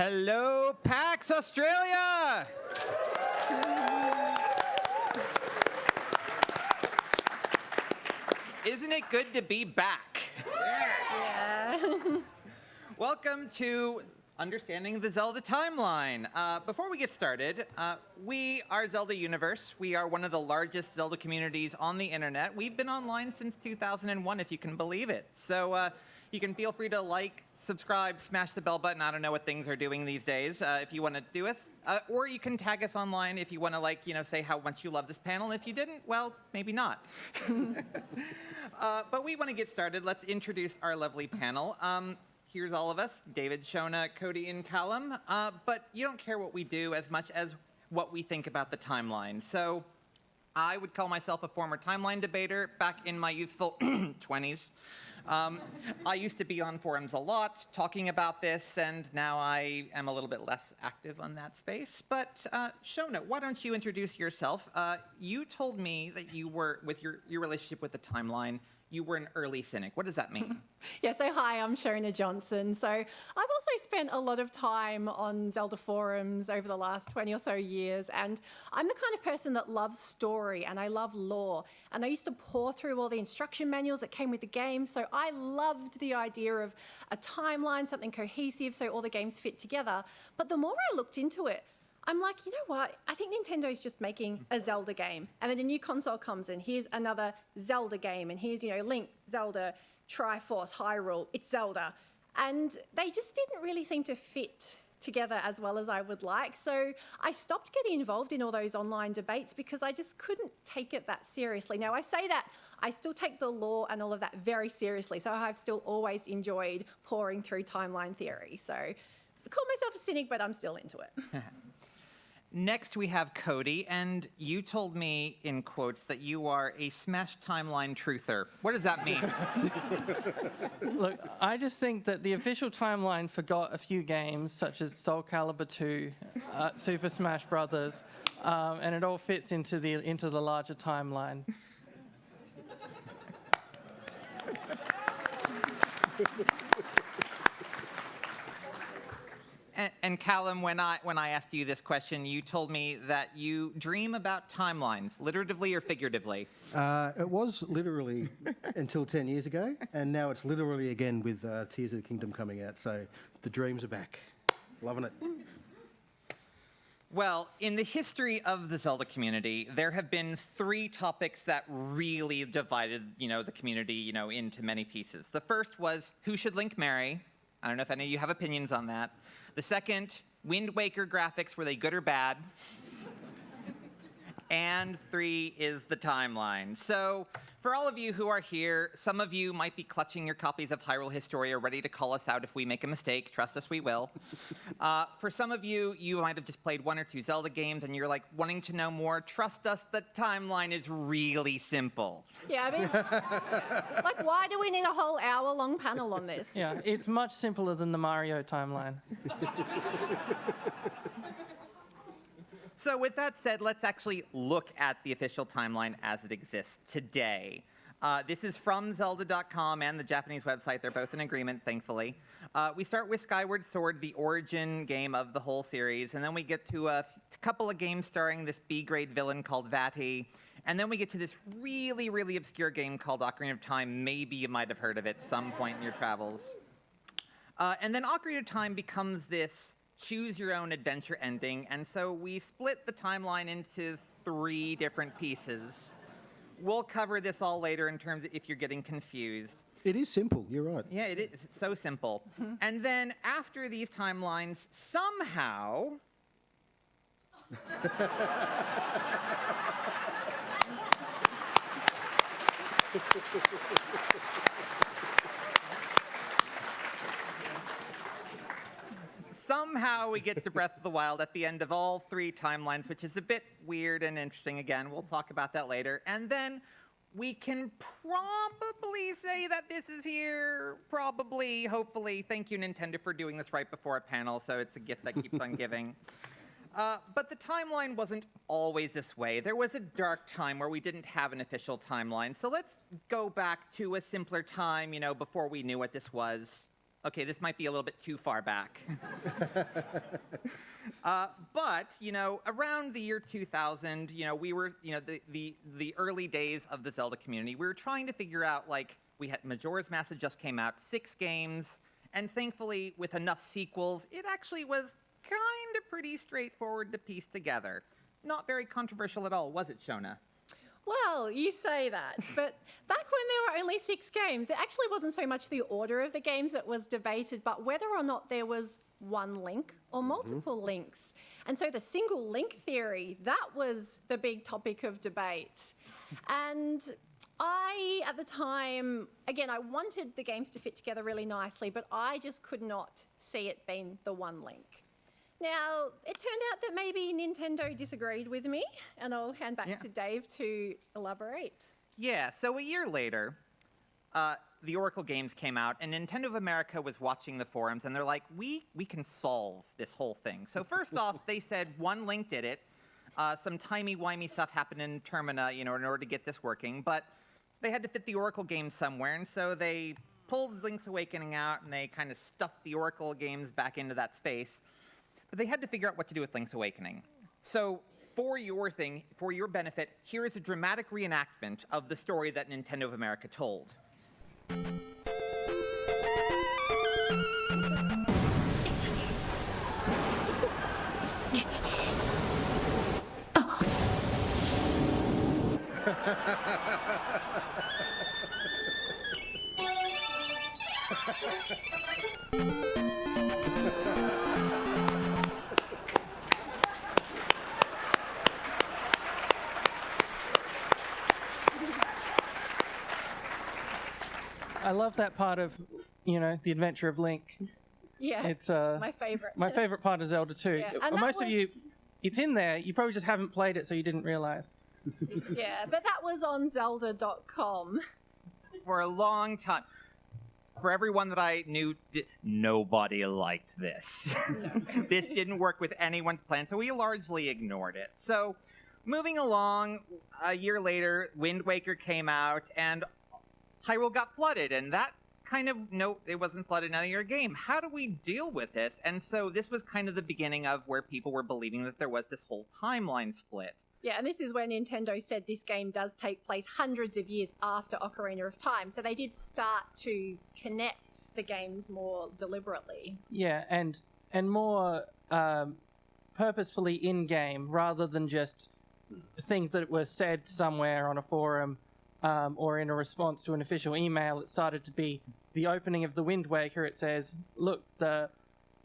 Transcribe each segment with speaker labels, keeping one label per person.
Speaker 1: Hello, PAX Australia! Isn't it good to be back?
Speaker 2: Yeah.
Speaker 1: Welcome to Understanding the Zelda Timeline. Before we get started, we are Zelda Universe. We are one of the largest Zelda communities on the internet. We've been online since 2001, if you can believe it. So you can feel free to like, subscribe, smash the bell button. I don't know what things are doing these days if you want to do us. Or you can tag us online if you want to, say how much you love this panel. If you didn't, well, maybe not. But we want to get started. Let's introduce our lovely panel. Here's all of us, David, Shona, Cody, and Callum. But you don't care what we do as much as what we think about the timeline. So I would call myself a former timeline debater back in my youthful 20s. I used to be on forums a lot talking about this, and now I am a little bit less active on that space. But Shona, why don't you introduce yourself? You told me that you were, with your relationship with the timeline, you were an early cynic. What does that mean?
Speaker 2: Yeah, so hi, I'm Shona Johnson. So I've also spent a lot of time on Zelda forums over the last 20 or so years, and I'm the kind of person that loves story and I love lore. And I used to pore through all the instruction manuals that came with the game, so I loved the idea of a timeline, something cohesive, so all the games fit together. But the more I looked into it, I'm like, you know what? I think Nintendo's just making a Zelda game. And then a new console comes in. Here's another Zelda game. And here's, Link, Zelda, Triforce, Hyrule. It's Zelda. And they just didn't really seem to fit together as well as I would like. So I stopped getting involved in all those online debates because I just couldn't take it that seriously. Now, I say that I still take the lore and all of that very seriously. So I've still always enjoyed poring through timeline theory. So I call myself a cynic, but I'm still into it.
Speaker 1: Next, we have Cody, and you told me, in quotes, that you are a Smash Timeline truther. What does that mean?
Speaker 3: Look, I just think that the official timeline forgot a few games, such as Soul Calibur 2, Super Smash Brothers, and it all fits into the larger timeline.
Speaker 1: And Callum, when I asked you this question, you told me that you dream about timelines, literatively or figuratively.
Speaker 4: It was literally until 10 years ago, and now it's literally again with Tears of the Kingdom coming out, so the dreams are back. Loving it.
Speaker 1: Well, in the history of the Zelda community, there have been three topics that really divided, the community, into many pieces. The first was, who should Link marry? I don't know if any of you have opinions on that. The second, Wind Waker graphics, were they good or bad? And 3 is the timeline. So for all of you who are here, some of you might be clutching your copies of Hyrule Historia, ready to call us out if we make a mistake. Trust us, we will. For some of you, you might have just played 1 or 2 Zelda games and you're like wanting to know more. Trust us, the timeline is really simple.
Speaker 2: Yeah, I mean, why do we need a whole hour-long panel on this?
Speaker 3: Yeah, it's much simpler than the Mario timeline.
Speaker 1: So with that said, let's actually look at the official timeline as it exists today. This is from Zelda.com and the Japanese website. They're both in agreement, thankfully. We start with Skyward Sword, the origin game of the whole series, and then we get to a couple of games starring this B-grade villain called Vati, and then we get to this really, really obscure game called Ocarina of Time. Maybe you might have heard of it at some point in your travels. And then Ocarina of Time becomes this choose-your-own-adventure ending, and so we split the timeline into 3 different pieces. We'll cover this all later in terms of if you're getting confused.
Speaker 4: It is simple, you're right.
Speaker 1: Yeah, it is. It's so simple. And then after these timelines, somehow... Somehow we get to Breath of the Wild at the end of all 3 timelines, which is a bit weird and interesting. Again, we'll talk about that later. And then we can probably say that this is here, probably, hopefully. Thank you, Nintendo, for doing this right before a panel, so it's a gift that keeps on giving. But the timeline wasn't always this way. There was a dark time where we didn't have an official timeline. So let's go back to a simpler time, before we knew what this was. Okay, this might be a little bit too far back. But, around the year 2000, we were, the early days of the Zelda community, we were trying to figure out, we had Majora's Mask had just came out, 6 games, and thankfully, with enough sequels, it actually was kind of pretty straightforward to piece together. Not very controversial at all, was it, Shona?
Speaker 2: Well, you say that, but back when there were only 6 games, it actually wasn't so much the order of the games that was debated, but whether or not there was one link or multiple links. And so the single link theory, that was the big topic of debate. And I, at the time, again, I wanted the games to fit together really nicely, but I just could not see it being the one link. Now, it turned out that maybe Nintendo disagreed with me, and I'll hand back to Dave to elaborate.
Speaker 1: Yeah, so a year later, the Oracle games came out, and Nintendo of America was watching the forums, and they're like, we can solve this whole thing. So first off, they said one link did it. Some timey-wimey stuff happened in Termina, in order to get this working, but they had to fit the Oracle games somewhere, and so they pulled Link's Awakening out, and they kind of stuffed the Oracle games back into that space. But they had to figure out what to do with Link's Awakening. So for your benefit, here is a dramatic reenactment of the story that Nintendo of America told.
Speaker 3: I love that part of, the adventure of Link.
Speaker 2: Yeah,
Speaker 3: It's
Speaker 2: my favourite.
Speaker 3: my favorite part of Zelda too.
Speaker 2: Yeah, and that
Speaker 3: Most of
Speaker 2: was-
Speaker 3: you, it's in there. You probably just haven't played it, so you didn't realize.
Speaker 2: Yeah, but that was on Zelda.com.
Speaker 1: For a long time. For everyone that I knew, nobody liked this. This didn't work with anyone's plan, so we largely ignored it. So, moving along, a year later, Wind Waker came out, and Hyrule got flooded, and that it wasn't flooded in another game. How do we deal with this? And so this was kind of the beginning of where people were believing that there was this whole timeline split.
Speaker 2: Yeah, and this is where Nintendo said this game does take place hundreds of years after Ocarina of Time. So they did start to connect the games more deliberately.
Speaker 3: Yeah, and more purposefully in-game, rather than just things that were said somewhere on a forum or in a response to an official email. It started to be the opening of the Wind Waker. It says, look, there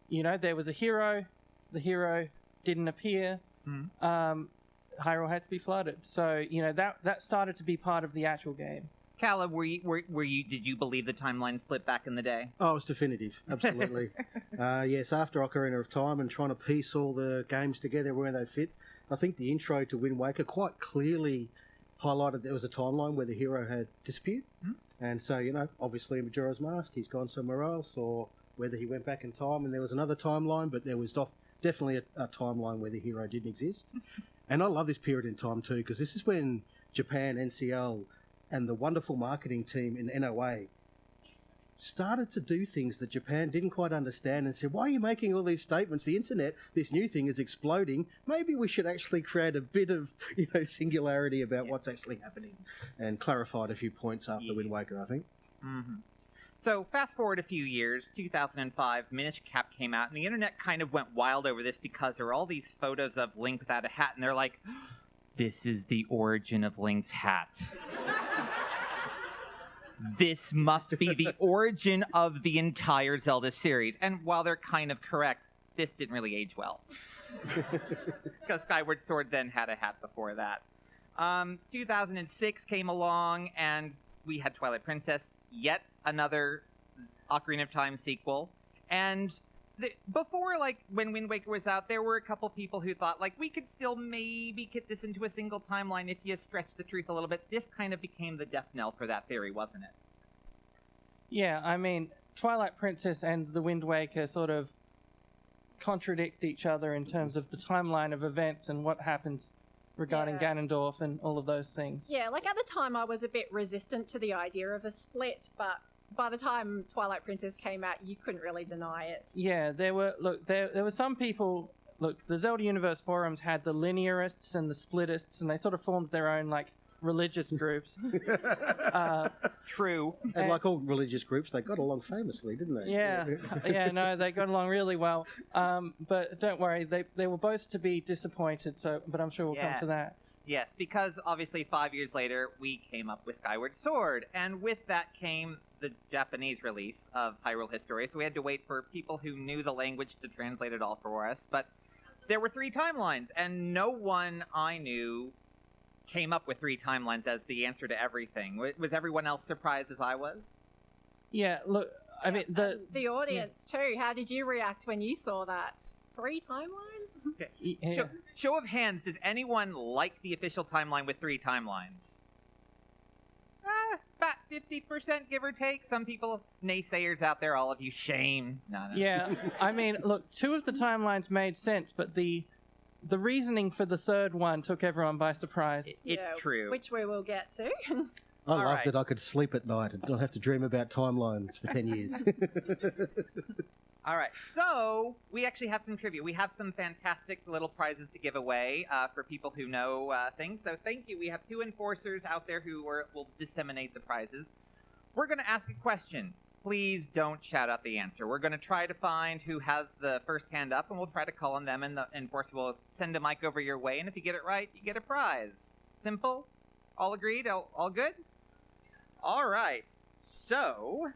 Speaker 3: was a hero. The hero didn't appear. Hyrule had to be flooded. So, that started to be part of the actual game.
Speaker 1: Caleb, did you believe the timeline split back in the day?
Speaker 4: Oh, it's definitive, absolutely. Yes, after Ocarina of Time and trying to piece all the games together where they fit, I think the intro to Wind Waker quite clearly highlighted there was a timeline where the hero had disappeared. And so, obviously Majora's Mask, he's gone somewhere else, or whether he went back in time and there was another timeline, but there was definitely a timeline where the hero didn't exist. And I love this period in time too, because this is when Japan, NCL, and the wonderful marketing team in NOA started to do things that Japan didn't quite understand and said, why are you making all these statements? The internet, this new thing is exploding. Maybe we should actually create a bit of singularity about what's actually happening, and clarified a few points after Wind Waker, I think.
Speaker 1: So fast forward a few years, 2005, Minish Cap came out, and the internet kind of went wild over this because there were all these photos of Link without a hat, and they're like, this is the origin of Link's hat. This must be the origin of the entire Zelda series. And while they're kind of correct, this didn't really age well. Because Skyward Sword then had a hat before that. 2006 came along, and we had Twilight Princess, yet another Ocarina of Time sequel. And before, when Wind Waker was out, there were a couple people who thought, we could still maybe get this into a single timeline if you stretch the truth a little bit. This kind of became the death knell for that theory, wasn't it?
Speaker 3: Yeah, I mean, Twilight Princess and the Wind Waker sort of contradict each other in terms of the timeline of events and what happens regarding Ganondorf and all of those things.
Speaker 2: Yeah, at the time I was a bit resistant to the idea of a split, but by the time Twilight Princess came out, you couldn't really deny it.
Speaker 3: Yeah, there were some people. Look, the Zelda Universe forums had the linearists and the splitists, and they sort of formed their own like religious groups.
Speaker 1: True.
Speaker 4: And like all religious groups, they got along famously, didn't they?
Speaker 3: Yeah, no, they got along really well. But don't worry, they were both to be disappointed. But I'm sure we'll come to that.
Speaker 1: Yes, because obviously 5 years later, we came up with Skyward Sword, and with that came the Japanese release of Hyrule Historia, so we had to wait for people who knew the language to translate it all for us. But there were 3 timelines, and no one I knew came up with 3 timelines as the answer to everything. Was everyone else surprised as I was?
Speaker 3: Yeah, look, I mean,
Speaker 2: the audience too. How did you react when you saw that? 3 timelines?
Speaker 1: Okay.
Speaker 3: Yeah.
Speaker 1: Show of hands, does anyone like the official timeline with 3 timelines? About 50%, give or take. Some people, naysayers out there, all of you, shame. No.
Speaker 3: Yeah, I mean, look, 2 of the timelines made sense, but the reasoning for the 3rd one took everyone by surprise.
Speaker 1: It's true.
Speaker 2: Which we will get to.
Speaker 4: I
Speaker 1: All
Speaker 4: loved
Speaker 1: right.
Speaker 4: that I could sleep at night and not have to dream about timelines for 10 years.
Speaker 1: All right, so we actually have some trivia. We have some fantastic little prizes to give away for people who know things. So thank you. We have 2 enforcers out there who will disseminate the prizes. We're going to ask a question. Please don't shout out the answer. We're going to try to find who has the first hand up, and we'll try to call on them, and the enforcer will send a mic over your way. And if you get it right, you get a prize. Simple? All agreed? All good? All right. So,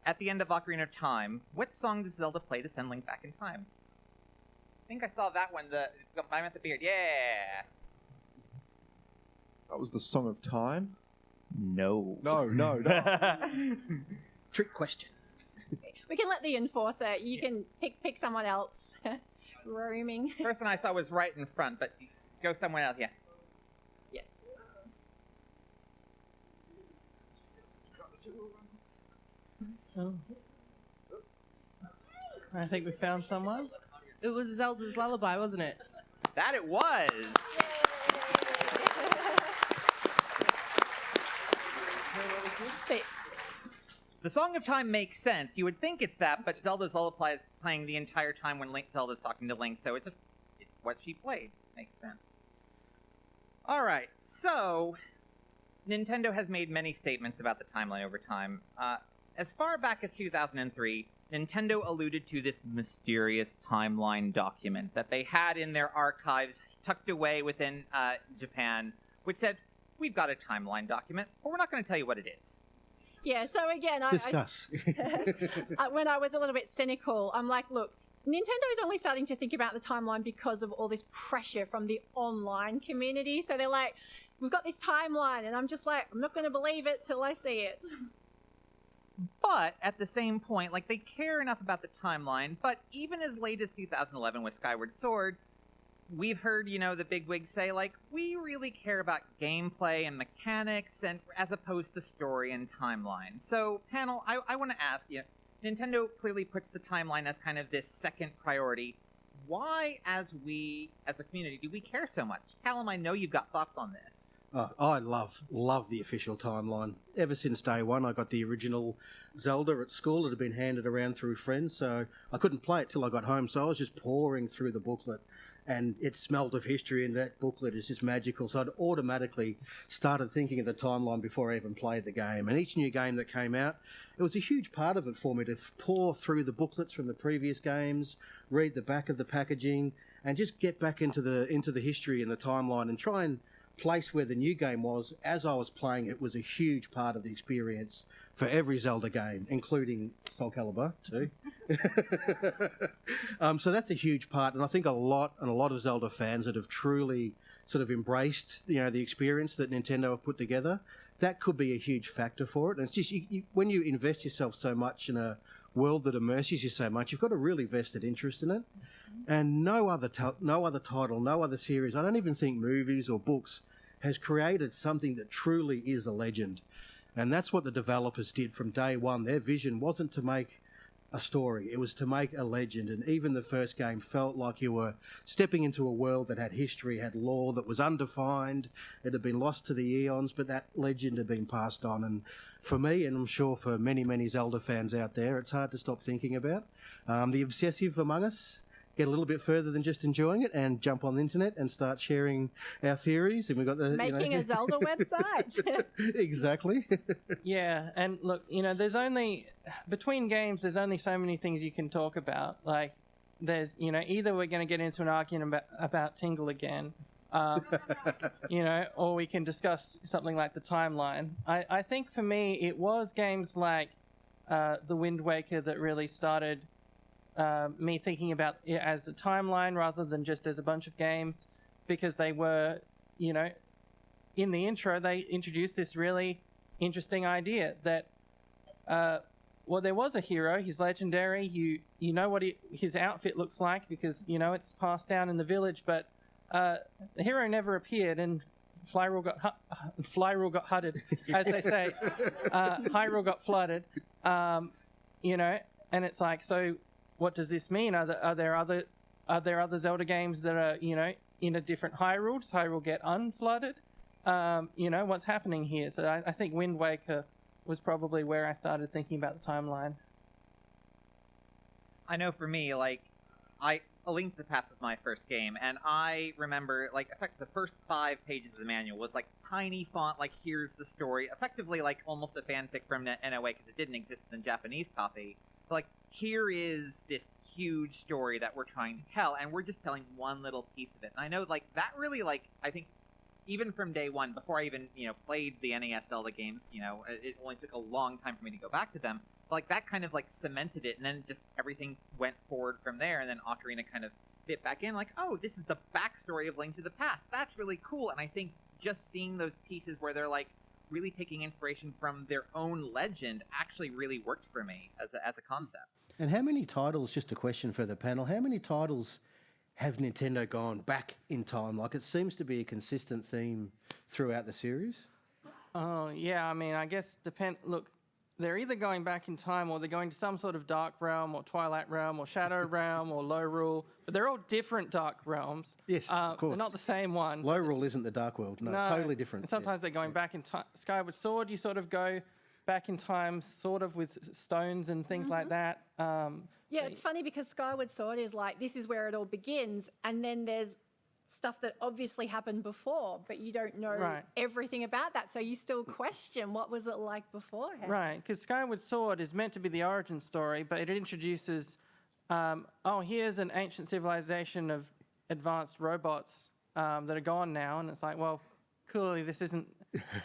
Speaker 1: at the end of Ocarina of Time, what song does Zelda play to send Link back in time? I think I saw that one, the I'm at the beard. Yeah!
Speaker 5: That was the Song of Time?
Speaker 1: No.
Speaker 5: No.
Speaker 4: Trick question.
Speaker 2: We can let the enforcer. You can pick someone else. Roaming.
Speaker 1: Person I saw was right in front, but go somewhere else, yeah.
Speaker 2: Yeah.
Speaker 3: Oh. I think we found someone.
Speaker 6: It was Zelda's Lullaby, wasn't it?
Speaker 1: That it was!
Speaker 2: So,
Speaker 1: The Song of Time makes sense. You would think it's that, but Zelda's Lullaby is playing the entire time when Zelda's talking to Link, so it's what she played. Makes sense. Alright, so Nintendo has made many statements about the timeline over time. As far back as 2003, Nintendo alluded to this mysterious timeline document that they had in their archives tucked away within Japan, which said, we've got a timeline document, but we're not going to tell you what it is.
Speaker 2: yeah, so again,
Speaker 4: Discuss.
Speaker 2: when I was a little bit cynical, I'm like, look, Nintendo's only starting to think about the timeline because of all this pressure from the online community. So they're like, we've got this timeline, and I'm just like, I'm not going to believe it till I see it.
Speaker 1: But at the same point, like, they care enough about the timeline, but even as late as 2011 with Skyward Sword, we've heard, the bigwigs say, like, we really care about gameplay and mechanics, and as opposed to story and timeline. So, panel, I want to ask you, Nintendo clearly puts the timeline as kind of this second priority. Why, as a community, do we care so much? Callum, I know you've got thoughts on this.
Speaker 4: I love the official timeline. Ever since day one, I got the original Zelda at school. It had been handed around through friends, so I couldn't play it till I got home. So I was just pouring through the booklet, and it smelled of history, and that booklet is just magical. So I'd automatically started thinking of the timeline before I even played the game. And each new game that came out, it was a huge part of it for me to pour through the booklets from the previous games, read the back of the packaging, and just get back into the history and the timeline and try and place where the new game was as I was playing. It was a huge part of the experience for every Zelda game, including Soul Calibur too. So that's a huge part, and I think a lot of Zelda fans that have truly sort of embraced the experience that Nintendo have put together, that could be a huge factor for it. And it's just when you invest yourself so much in a world that immerses you so much, you've got a really vested interest in it. And no other title, no other series, I don't even think movies or books, has created something that truly is a legend. And that's what the developers did from day one. Their vision wasn't to make a story. It was to make a legend, and even the first game felt like you were stepping into a world that had history, had lore that was undefined. It had been lost to the eons, but that legend had been passed on. And for me, and I'm sure for many, many Zelda fans out there, it's hard to stop thinking about. The obsessive among us get a little bit further than just enjoying it and jump on the internet and start sharing our theories. And we've got the
Speaker 2: Making a Zelda website.
Speaker 4: Exactly.
Speaker 3: Yeah, and look, there's only between games. There's only so many things you can talk about. Like, there's either we're going to get into an argument about Tingle again, or we can discuss something like the timeline. I think for me, it was games like the Wind Waker that really started me thinking about it as a timeline rather than just as a bunch of games, because they were, in the intro, they introduced this really interesting idea that, there was a hero, he's legendary, you know what his outfit looks like because, it's passed down in the village, but the hero never appeared, and Flyrule got hudded, as they say. Hyrule got flooded, and it's like, so what does this mean? Are there other Zelda games that are in a different Hyrule? Does Hyrule get unflooded? What's happening here? So I think Wind Waker was probably where I started thinking about the timeline.
Speaker 1: I know for me, A Link to the Past was my first game, and I remember, in fact, the first 5 pages of the manual was, tiny font, here's the story, effectively, almost a fanfic from NOA, because it didn't exist in the Japanese copy. But, here is this huge story that we're trying to tell, and we're just telling one little piece of it. And I know, that really, I think, even from day one, before I even, played the NES Zelda games, it only took a long time for me to go back to them. But, that kind of, cemented it, and then just everything went forward from there, and then Ocarina kind of fit back in, oh, this is the backstory of Link to the Past. That's really cool, and I think just seeing those pieces where they're, really taking inspiration from their own legend actually really worked for me as a concept.
Speaker 4: And how many titles, just a question for the panel, how many titles have Nintendo gone back in time? It seems to be a consistent theme throughout the series.
Speaker 3: Oh, yeah, I guess look, they're either going back in time or they're going to some sort of Dark Realm or Twilight Realm or Shadow Realm or Lorule, but they're all different Dark Realms.
Speaker 4: Yes, of course.
Speaker 3: They're not the same one.
Speaker 4: Lorule isn't the Dark World. No, totally different.
Speaker 3: And sometimes they're going back in time. Skyward Sword, you sort of go back in time, sort of with stones and things like that.
Speaker 2: Yeah, it's funny because Skyward Sword is this is where it all begins, and then there's stuff that obviously happened before, but you don't know everything about that, so you still question what was it like beforehand.
Speaker 3: Right, because Skyward Sword is meant to be the origin story, but it introduces, here's an ancient civilization of advanced robots that are gone now, and it's well, clearly this isn't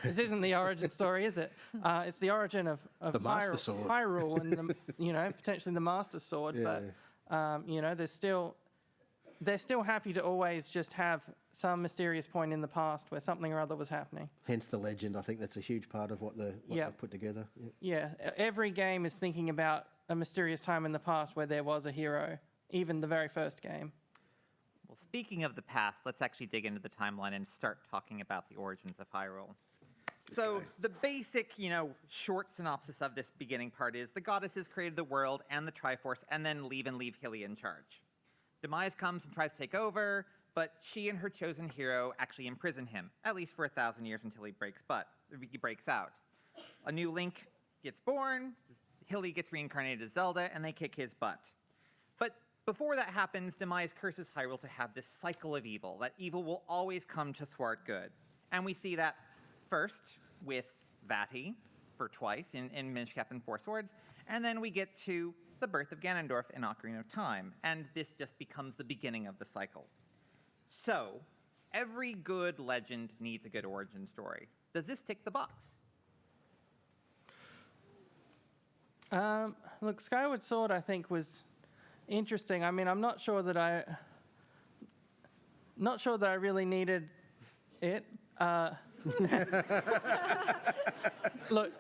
Speaker 3: the origin story, is it? It's the origin of
Speaker 4: the Master Sword.
Speaker 3: Hyrule and potentially the Master Sword, but they're still happy to always just have some mysterious point in the past where something or other was happening.
Speaker 4: Hence the legend. I think that's a huge part of what they've put together.
Speaker 3: Yeah, every game is thinking about a mysterious time in the past where there was a hero, even the very first game.
Speaker 1: Well, speaking of the past, let's actually dig into the timeline and start talking about the origins of Hyrule. So the basic, short synopsis of this beginning part is the goddesses created the world and the Triforce and then leave Hylia in charge. Demise comes and tries to take over, but she and her chosen hero actually imprison him, at least for 1,000 years until he breaks out. A new Link gets born, Hylia gets reincarnated as Zelda, and they kick his butt. But before that happens, Demise curses Hyrule to have this cycle of evil, that evil will always come to thwart good. And we see that first with Vati, for twice, in Minish Cap and Four Swords, and then we get to the birth of Ganondorf in Ocarina of Time, and this just becomes the beginning of the cycle. So, every good legend needs a good origin story. Does this tick the box?
Speaker 3: Look, Skyward Sword, I think, was interesting. I'm not sure that I really needed it. Look,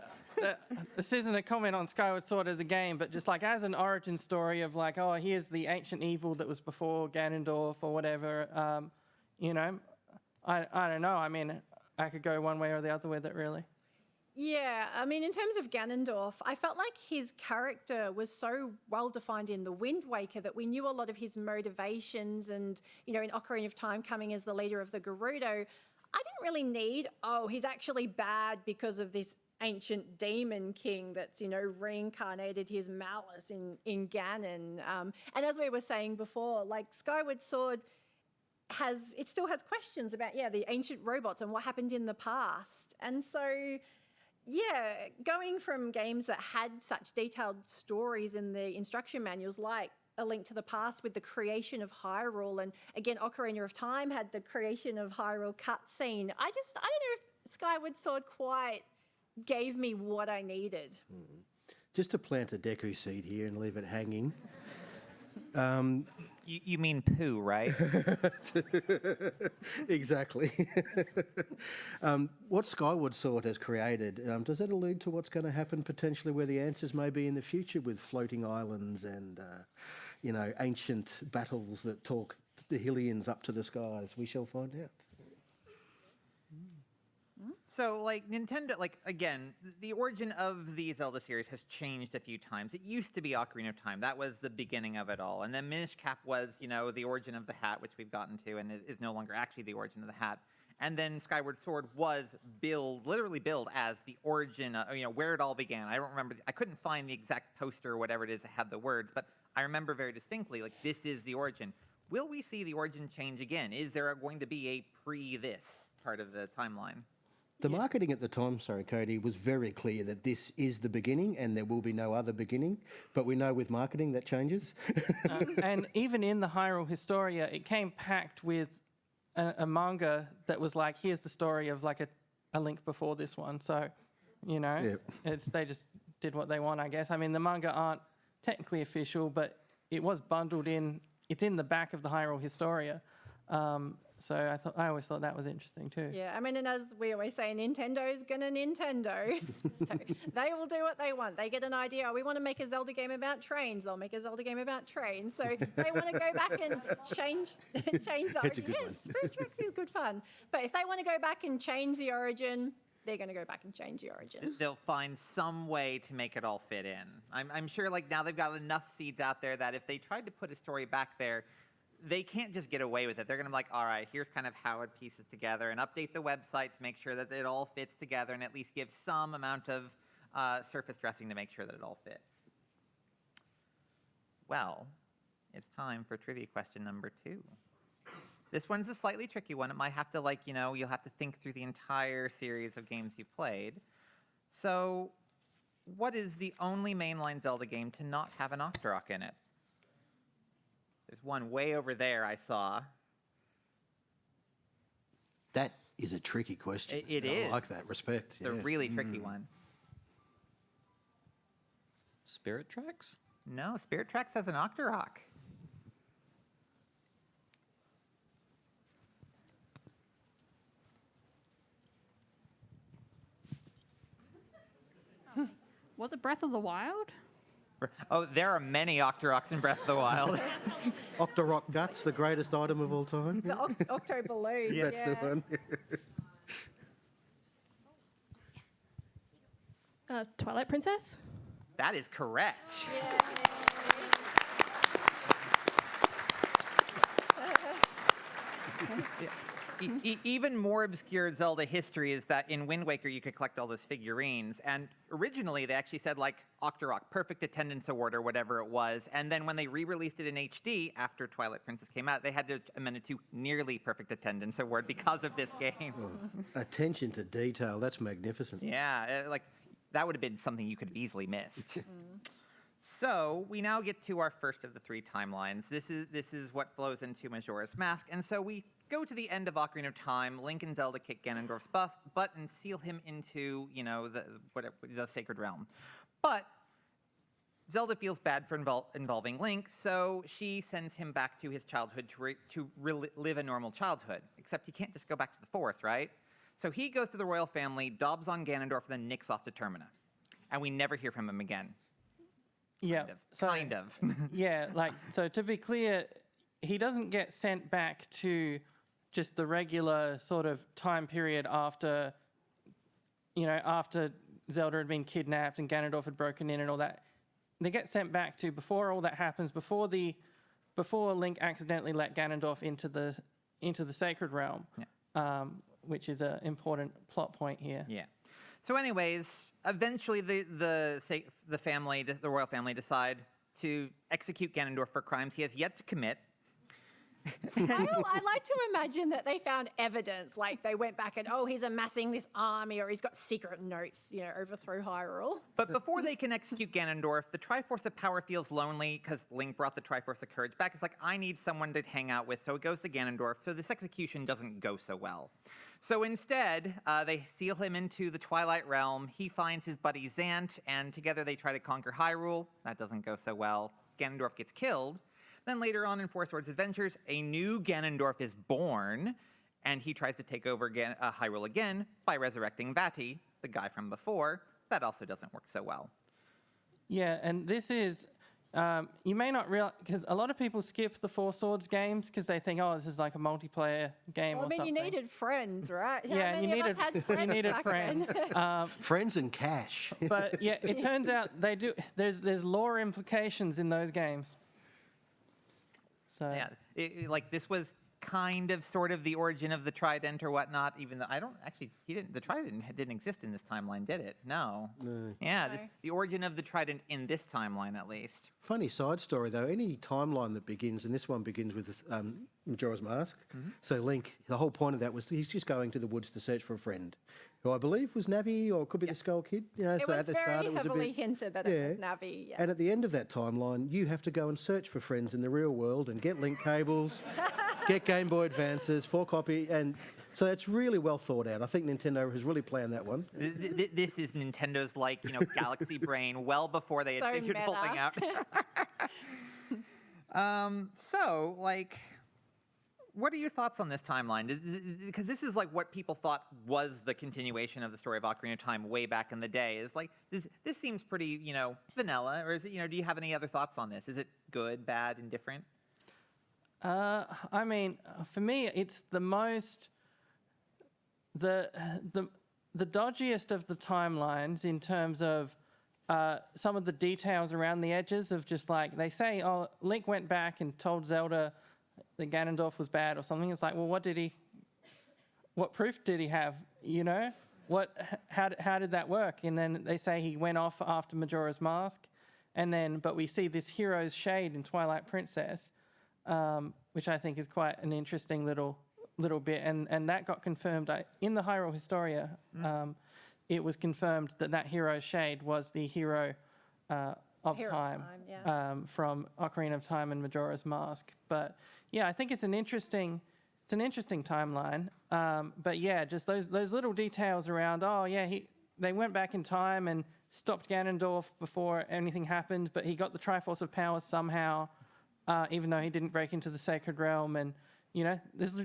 Speaker 3: this isn't a comment on Skyward Sword as a game, but just as an origin story of here's the ancient evil that was before Ganondorf or whatever. I don't know. I could go one way or the other with it, really.
Speaker 2: Yeah, I mean, in terms of Ganondorf, I felt like his character was so well defined in The Wind Waker that we knew a lot of his motivations, and, you know, in Ocarina of Time coming as the leader of the Gerudo, I didn't really need, oh, he's actually bad because of this ancient demon king that's, you know, reincarnated his malice in Ganon. And as we were saying before, like Skyward Sword it still has questions about, the ancient robots and what happened in the past. And so, going from games that had such detailed stories in the instruction manuals, like A Link to the Past with the creation of Hyrule, and again, Ocarina of Time had the creation of Hyrule cutscene. I don't know if Skyward Sword quite gave me what I needed.
Speaker 4: Just to plant a Deku seed here and leave it hanging.
Speaker 1: You mean poo, right?
Speaker 4: Exactly. What Skyward Sword has created, does that allude to what's going to happen potentially where the answers may be in the future with floating islands and, ancient battles that talk the Hylians up to the skies? We shall find out.
Speaker 1: So, like, Nintendo, like, again, the origin of the Zelda series has changed a few times. It used to be Ocarina of Time. That was the beginning of it all. And then Minish Cap was, the origin of the hat, which we've gotten to, and is no longer actually the origin of the hat. And then Skyward Sword was literally billed as the origin, where it all began. I don't remember, I couldn't find the exact poster or whatever it is that had the words, but I remember very distinctly, like, this is the origin. Will we see the origin change again? Is there going to be a pre-this part of the timeline?
Speaker 4: The marketing at the time, Cody, was very clear that this is the beginning and there will be no other beginning. But we know with marketing that changes.
Speaker 3: And even in the Hyrule Historia, it came packed with a manga that was like, here's the story of like a link before this one. So, they just did what they want, I guess. I mean, the manga aren't technically official, but it was bundled in. It's in the back of the Hyrule Historia. So I always thought that was interesting too.
Speaker 2: Yeah, I mean, and as we always say, Nintendo's gonna Nintendo. So they will do what they want. They get an idea, we want to make a Zelda game about trains, they'll make a Zelda game about trains. So they want to go back and change the
Speaker 4: That's a
Speaker 2: origin.
Speaker 4: good
Speaker 2: Yeah,
Speaker 4: one.
Speaker 2: Spirit Tracks is good fun. But if they want to go back and change the origin, they're going to go back and change the origin.
Speaker 1: They'll find some way to make it all fit in. I'm sure, like, now they've got enough seeds out there that if they tried to put a story back there, they can't just get away with it. They're going to be like, all right, here's kind of how it pieces together, and update the website to make sure that it all fits together and at least give some amount of surface dressing to make sure that it all fits. Well, it's time for trivia question number 2. This one's a slightly tricky one. It might have to, you'll have to think through the entire series of games you've played. So, what is the only mainline Zelda game to not have an Octorok in it? There's one way over there I saw.
Speaker 4: That is a tricky question.
Speaker 1: It is.
Speaker 4: I like that. Respect.
Speaker 1: It's a really tricky one.
Speaker 5: Spirit Tracks?
Speaker 1: No, Spirit Tracks has an Octorok.
Speaker 7: Was it Breath of the Wild?
Speaker 1: Oh, there are many Octoroks in Breath of the Wild.
Speaker 4: Octorok Guts, the greatest item of all time.
Speaker 2: The Octo Balloon.
Speaker 4: Yeah, that's the one.
Speaker 7: Twilight Princess?
Speaker 1: That is correct. Even more obscure Zelda history is that in Wind Waker you could collect all those figurines, and originally they actually said like Octorok, Perfect Attendance Award or whatever it was, and then when they re-released it in HD after Twilight Princess came out, they had to amend it to Nearly Perfect Attendance Award because of this game.
Speaker 4: Oh, attention to detail, that's magnificent.
Speaker 1: Yeah, that would have been something you could have easily missed. So we now get to our first of the 3 timelines. This is what flows into Majora's Mask, and so we go to the end of Ocarina of Time. Link and Zelda kick Ganondorf's butt and seal him into, the Sacred Realm. But Zelda feels bad for involving Link, so she sends him back to his childhood to live a normal childhood. Except he can't just go back to the forest, right? So he goes to the royal family, dobs on Ganondorf, and then nicks off to Termina. And we never hear from him again.
Speaker 3: Yeah.
Speaker 1: Kind of.
Speaker 3: Yeah, so to be clear, he doesn't get sent back to just the regular sort of time period after Zelda had been kidnapped and Ganondorf had broken in and all that. They get sent back to before all that happens, before Link accidentally let Ganondorf into the Sacred Realm, which is an important plot point here.
Speaker 1: Yeah. So, anyways, eventually the family, the royal family, decide to execute Ganondorf for crimes he has yet to commit.
Speaker 2: I like to imagine that they found evidence, like they went back and, he's amassing this army, or he's got secret notes, overthrow Hyrule.
Speaker 1: But before they can execute Ganondorf, the Triforce of Power feels lonely because Link brought the Triforce of Courage back. It's like, I need someone to hang out with, so it goes to Ganondorf. So this execution doesn't go so well. So instead, they seal him into the Twilight Realm. He finds his buddy Zant, and together they try to conquer Hyrule. That doesn't go so well. Ganondorf gets killed. Then later on in Four Swords Adventures, a new Ganondorf is born, and he tries to take over Hyrule again by resurrecting Vati, the guy from before. That also doesn't work so well.
Speaker 3: Yeah, and this is, you may not realize, because a lot of people skip the Four Swords games because they think, this is like a multiplayer game or something.
Speaker 2: You needed friends, right?
Speaker 3: Yeah,
Speaker 2: How many of us had friends back then?
Speaker 4: Friends and cash.
Speaker 3: But yeah, it turns out they do. There's lore implications in those games. So.
Speaker 1: Yeah, this was kind of sort of the origin of the Trident or whatnot, even though the Trident didn't exist in this timeline, did it? No. Yeah, the origin of the Trident in this timeline, at least.
Speaker 4: Funny side story, though. Any timeline that begins, and this one begins with Majora's Mask. Mm-hmm. So Link, the whole point of that was he's just going to the woods to search for a friend, who I believe was Navi, or could be the Skull Kid.
Speaker 2: It
Speaker 4: so
Speaker 2: was
Speaker 4: at the
Speaker 2: very
Speaker 4: start, it was a
Speaker 2: heavily
Speaker 4: bit
Speaker 2: hinted that it was Navi. Yeah.
Speaker 4: And at the end of that timeline, you have to go and search for friends in the real world and get link cables, get Game Boy Advances, 4-copy, and so it's really well thought out. I think Nintendo has really planned that one.
Speaker 1: This is Nintendo's Galaxy Brain, well before they had figured the whole thing out. What are your thoughts on this timeline? Because this is what people thought was the continuation of the story of Ocarina of Time way back in the day. Is this seems pretty, vanilla, or is it, do you have any other thoughts on this? Is it good, bad, indifferent?
Speaker 3: I mean, for me, it's the most the dodgiest of the timelines in terms of some of the details around the edges of just they say, Link went back and told Zelda that Ganondorf was bad or something. It's what proof did he have? How did that work? And then they say he went off after Majora's Mask, but we see this hero's shade in Twilight Princess, which I think is quite an interesting little bit, and that got confirmed in the Hyrule Historia. It was confirmed that hero's shade was the hero of Time, from Ocarina of Time and Majora's Mask. But yeah, I think it's an interesting timeline. But yeah, just those little details around. They went back in time and stopped Ganondorf before anything happened, but he got the Triforce of Power somehow, even though he didn't break into the Sacred Realm. And there's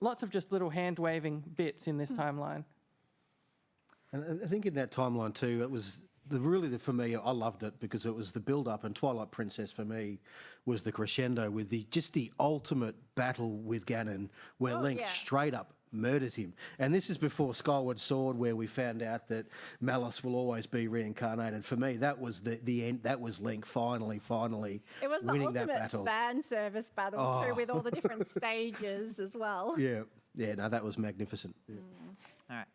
Speaker 3: lots of just little hand-waving bits in this timeline.
Speaker 4: And I think in that timeline too, it was for me, I loved it because it was the build-up, and Twilight Princess for me was the crescendo with the ultimate battle with Ganon, where Link straight up murders him. And this is before Skyward Sword, where we found out that Malice will always be reincarnated. For me, that was the end. That was Link finally
Speaker 2: it was
Speaker 4: winning
Speaker 2: the
Speaker 4: that battle.
Speaker 2: ultimate fan service battle too, with all the different stages as well.
Speaker 4: Yeah, no, that was magnificent. Yeah.
Speaker 1: All right.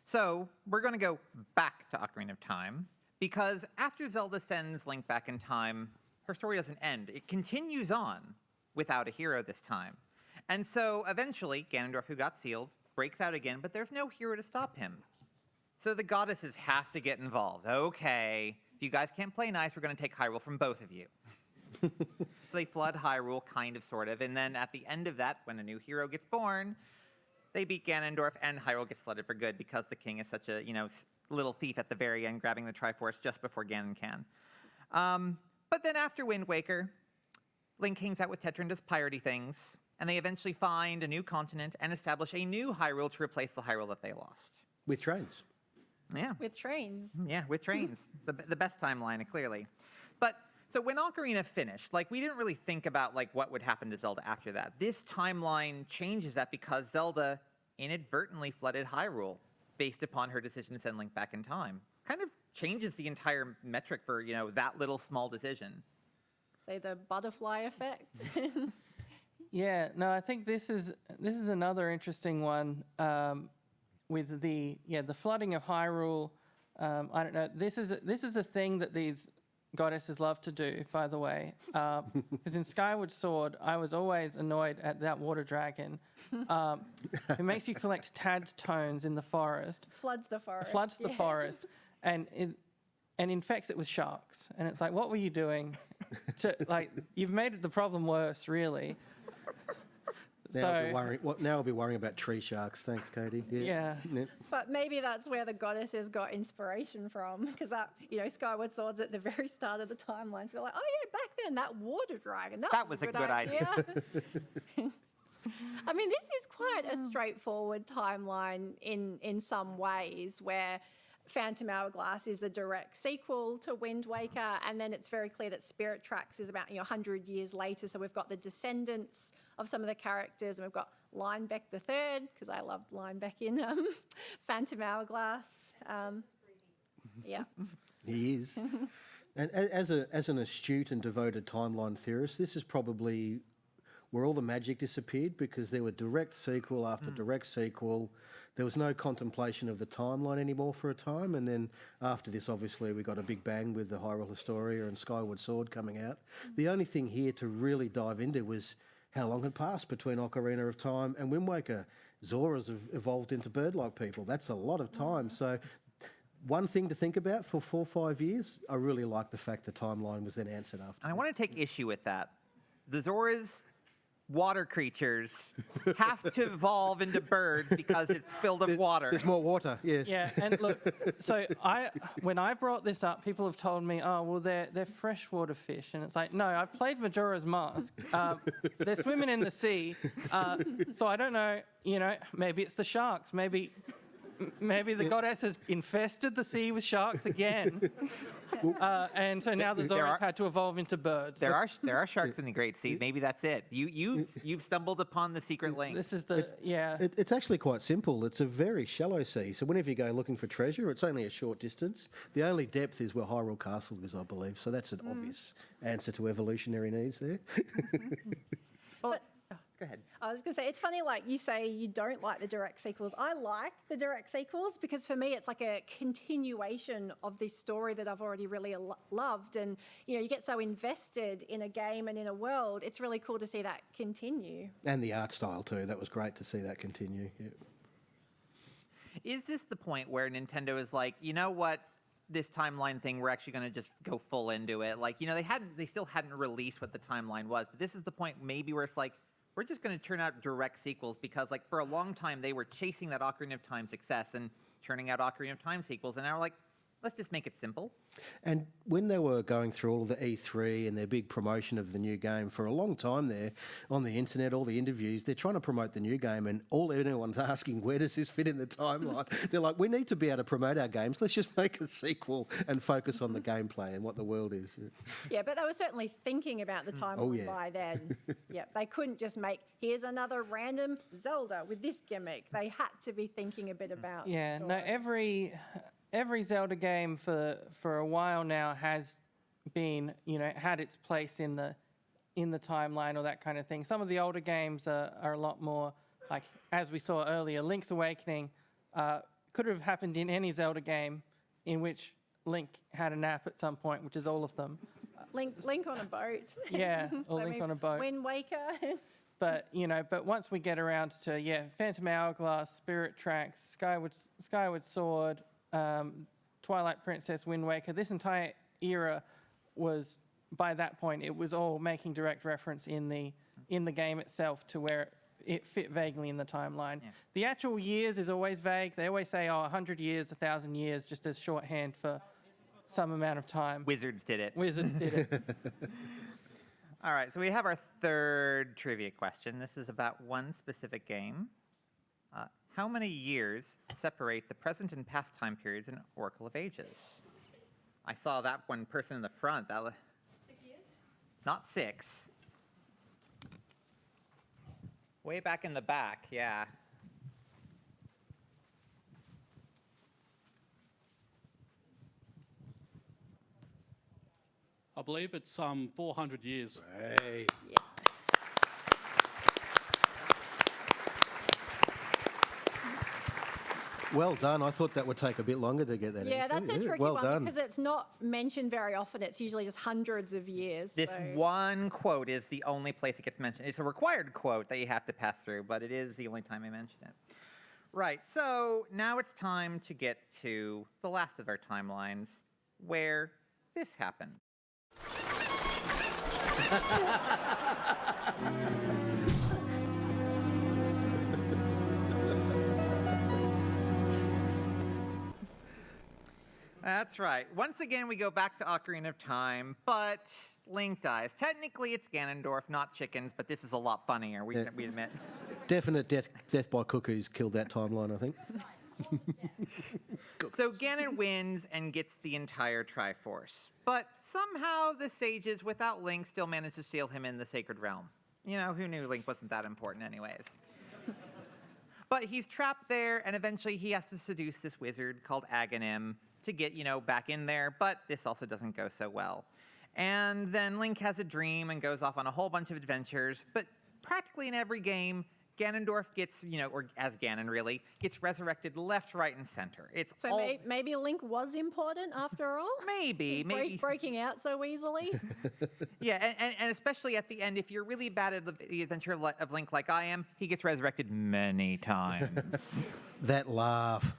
Speaker 1: So we're going to go back to Ocarina of Time, because after Zelda sends Link back in time, her story doesn't end. It continues on without a hero this time. And so eventually, Ganondorf, who got sealed, breaks out again, but there's no hero to stop him. So the goddesses have to get involved. Okay, if you guys can't play nice, we're going to take Hyrule from both of you. So they flood Hyrule, kind of, sort of, and then at the end of that, when a new hero gets born, they beat Ganondorf, and Hyrule gets flooded for good because the king is such a, little thief at the very end, grabbing the Triforce just before Ganon can. But then after Wind Waker, Link hangs out with Tetra and does piratey things, and they eventually find a new continent and establish a new Hyrule to replace the Hyrule that they lost.
Speaker 4: With trains.
Speaker 1: Yeah.
Speaker 2: With trains.
Speaker 1: Yeah, with trains. the best timeline, clearly. But so when Ocarina finished, we didn't really think about what would happen to Zelda after that. This timeline changes that because Zelda inadvertently flooded Hyrule based upon her decision to send Link back in time. Kind of changes the entire metric for, that little small decision.
Speaker 2: Say the butterfly effect.
Speaker 3: Yeah, no, I think this is another interesting one with the flooding of Hyrule. I don't know. This is a thing that these goddesses love to do, by the way. Because in Skyward Sword, I was always annoyed at that water dragon. It makes you collect tad tones in the forest.
Speaker 2: Floods the forest.
Speaker 3: Floods the forest, and infects it with sharks. And it's like, what were you doing? You've made the problem worse, really.
Speaker 4: Now I'll be worrying about tree sharks. Thanks, Katie.
Speaker 3: Yeah.
Speaker 2: But maybe that's where the goddesses got inspiration from, because that, Skyward Sword's at the very start of the timeline. So they're like, oh yeah, back then that water dragon, that was a good idea. I mean, this is quite a straightforward timeline in some ways, where Phantom Hourglass is the direct sequel to Wind Waker, and then it's very clear that Spirit Tracks is about 100 years later. So we've got the descendants of some of the characters, and we've got Linebeck III, because I love Linebeck in Phantom Hourglass. Yeah,
Speaker 4: he is. And as an astute and devoted timeline theorist, this is probably where all the magic disappeared, because there were direct sequel after direct sequel. There was no contemplation of the timeline anymore for a time, and then after this, obviously, we got a big bang with the Hyrule Historia and Skyward Sword coming out. The only thing here to really dive into was how long had passed between Ocarina of Time and Wind Waker. Zoras have evolved into bird-like people. That's a lot of time. So one thing to think about for 4 or 5 years, I really like the fact the timeline was then answered after.
Speaker 1: And I want to take issue with that. The Zoras, water creatures, have to evolve into birds because it's filled with water.
Speaker 4: There's more water, yes.
Speaker 3: Yeah, and look, so when I brought this up, people have told me, oh, well, they're freshwater fish. And it's like, no, I've played Majora's Mask. They're swimming in the sea. So I don't know, maybe it's the sharks. Maybe the goddess has infested the sea with sharks again. And so now the Zoras had to evolve into birds.
Speaker 1: There are sharks in the Great Sea. Maybe that's it. You've stumbled upon the secret link.
Speaker 3: This is
Speaker 4: It's actually quite simple. It's a very shallow sea. So whenever you go looking for treasure, it's only a short distance. The only depth is where Hyrule Castle is, I believe. So that's an obvious answer to evolutionary needs there.
Speaker 1: Go ahead.
Speaker 2: I was going to say, it's funny, like you say you don't like the direct sequels. I like the direct sequels because for me it's like a continuation of this story that I've already really loved. And, you get so invested in a game and in a world, it's really cool to see that continue.
Speaker 4: And the art style too. That was great to see that continue. Yeah.
Speaker 1: Is this the point where Nintendo is like, you know what? This timeline thing, we're actually going to just go full into it. Like, they still hadn't released what the timeline was, but this is the point maybe where it's like, we're just going to turn out direct sequels because, for a long time, they were chasing that Ocarina of Time success and churning out Ocarina of Time sequels, and now we're like, let's just make it simple.
Speaker 4: And when they were going through all the E3 and their big promotion of the new game, for a long time there, on the internet, all the interviews, they're trying to promote the new game, and all anyone's asking, where does this fit in the timeline? They're like, we need to be able to promote our games. Let's just make a sequel and focus on the gameplay and what the world is.
Speaker 2: Yeah, but they were certainly thinking about the timeline by then. Yeah, they couldn't just make, here's another random Zelda with this gimmick. They had to be thinking a bit about the story.
Speaker 3: Every Zelda game for a while now has been, had its place in the timeline or that kind of thing. Some of the older games are a lot more, like, as we saw earlier, Link's Awakening could have happened in any Zelda game in which Link had a nap at some point, which is all of them.
Speaker 2: Link on a boat.
Speaker 3: Yeah, or Link on a boat.
Speaker 2: Wind Waker.
Speaker 3: But once we get around to Phantom Hourglass, Spirit Tracks, Skyward Sword, Twilight Princess, Wind Waker, this entire era was, by that point, it was all making direct reference in the game itself to where it fit vaguely in the timeline. Yeah. The actual years is always vague. They always say, 100 years, 1,000 years, just as shorthand for some amount of time.
Speaker 1: Wizards did it. All right, so we have our third trivia question. This is about one specific game. How many years separate the present and past time periods in Oracle of Ages? I saw that one person in the front.
Speaker 6: 6 years?
Speaker 1: Not 6. Way back in the back, yeah.
Speaker 8: I believe it's 400 years.
Speaker 4: Hey. Well done. I thought that would take a bit longer to get that
Speaker 2: Yeah,
Speaker 4: answer.
Speaker 2: that's a tricky
Speaker 4: well
Speaker 2: one
Speaker 4: done.
Speaker 2: because it's not mentioned very often. It's usually just hundreds of years.
Speaker 1: This
Speaker 2: so-
Speaker 1: one quote is the only place it gets mentioned. It's a required quote that you have to pass through, but it is the only time I mention it. Right, so now it's time to get to the last of our timelines, where this happened. That's right. Once again, we go back to Ocarina of Time, but Link dies. Technically, it's Ganondorf, not chickens, but this is a lot funnier, we admit.
Speaker 4: Definite death by cuckoos killed that timeline, I think.
Speaker 1: So Ganon wins and gets the entire Triforce. But somehow the sages, without Link, still manage to seal him in the Sacred Realm. You know, who knew Link wasn't that important anyways? But he's trapped there, and eventually he has to seduce this wizard called Aghanim to get, back in there, but this also doesn't go so well. And then Link has a dream and goes off on a whole bunch of adventures, but practically in every game, Ganondorf gets, or as Ganon really, gets resurrected left, right, and center. It's
Speaker 2: So
Speaker 1: all...
Speaker 2: maybe Link was important after all?
Speaker 1: Maybe.
Speaker 2: Breaking out so easily?
Speaker 1: Yeah, and especially at the end, if you're really bad at the adventure of Link like I am, he gets resurrected many times.
Speaker 4: That laugh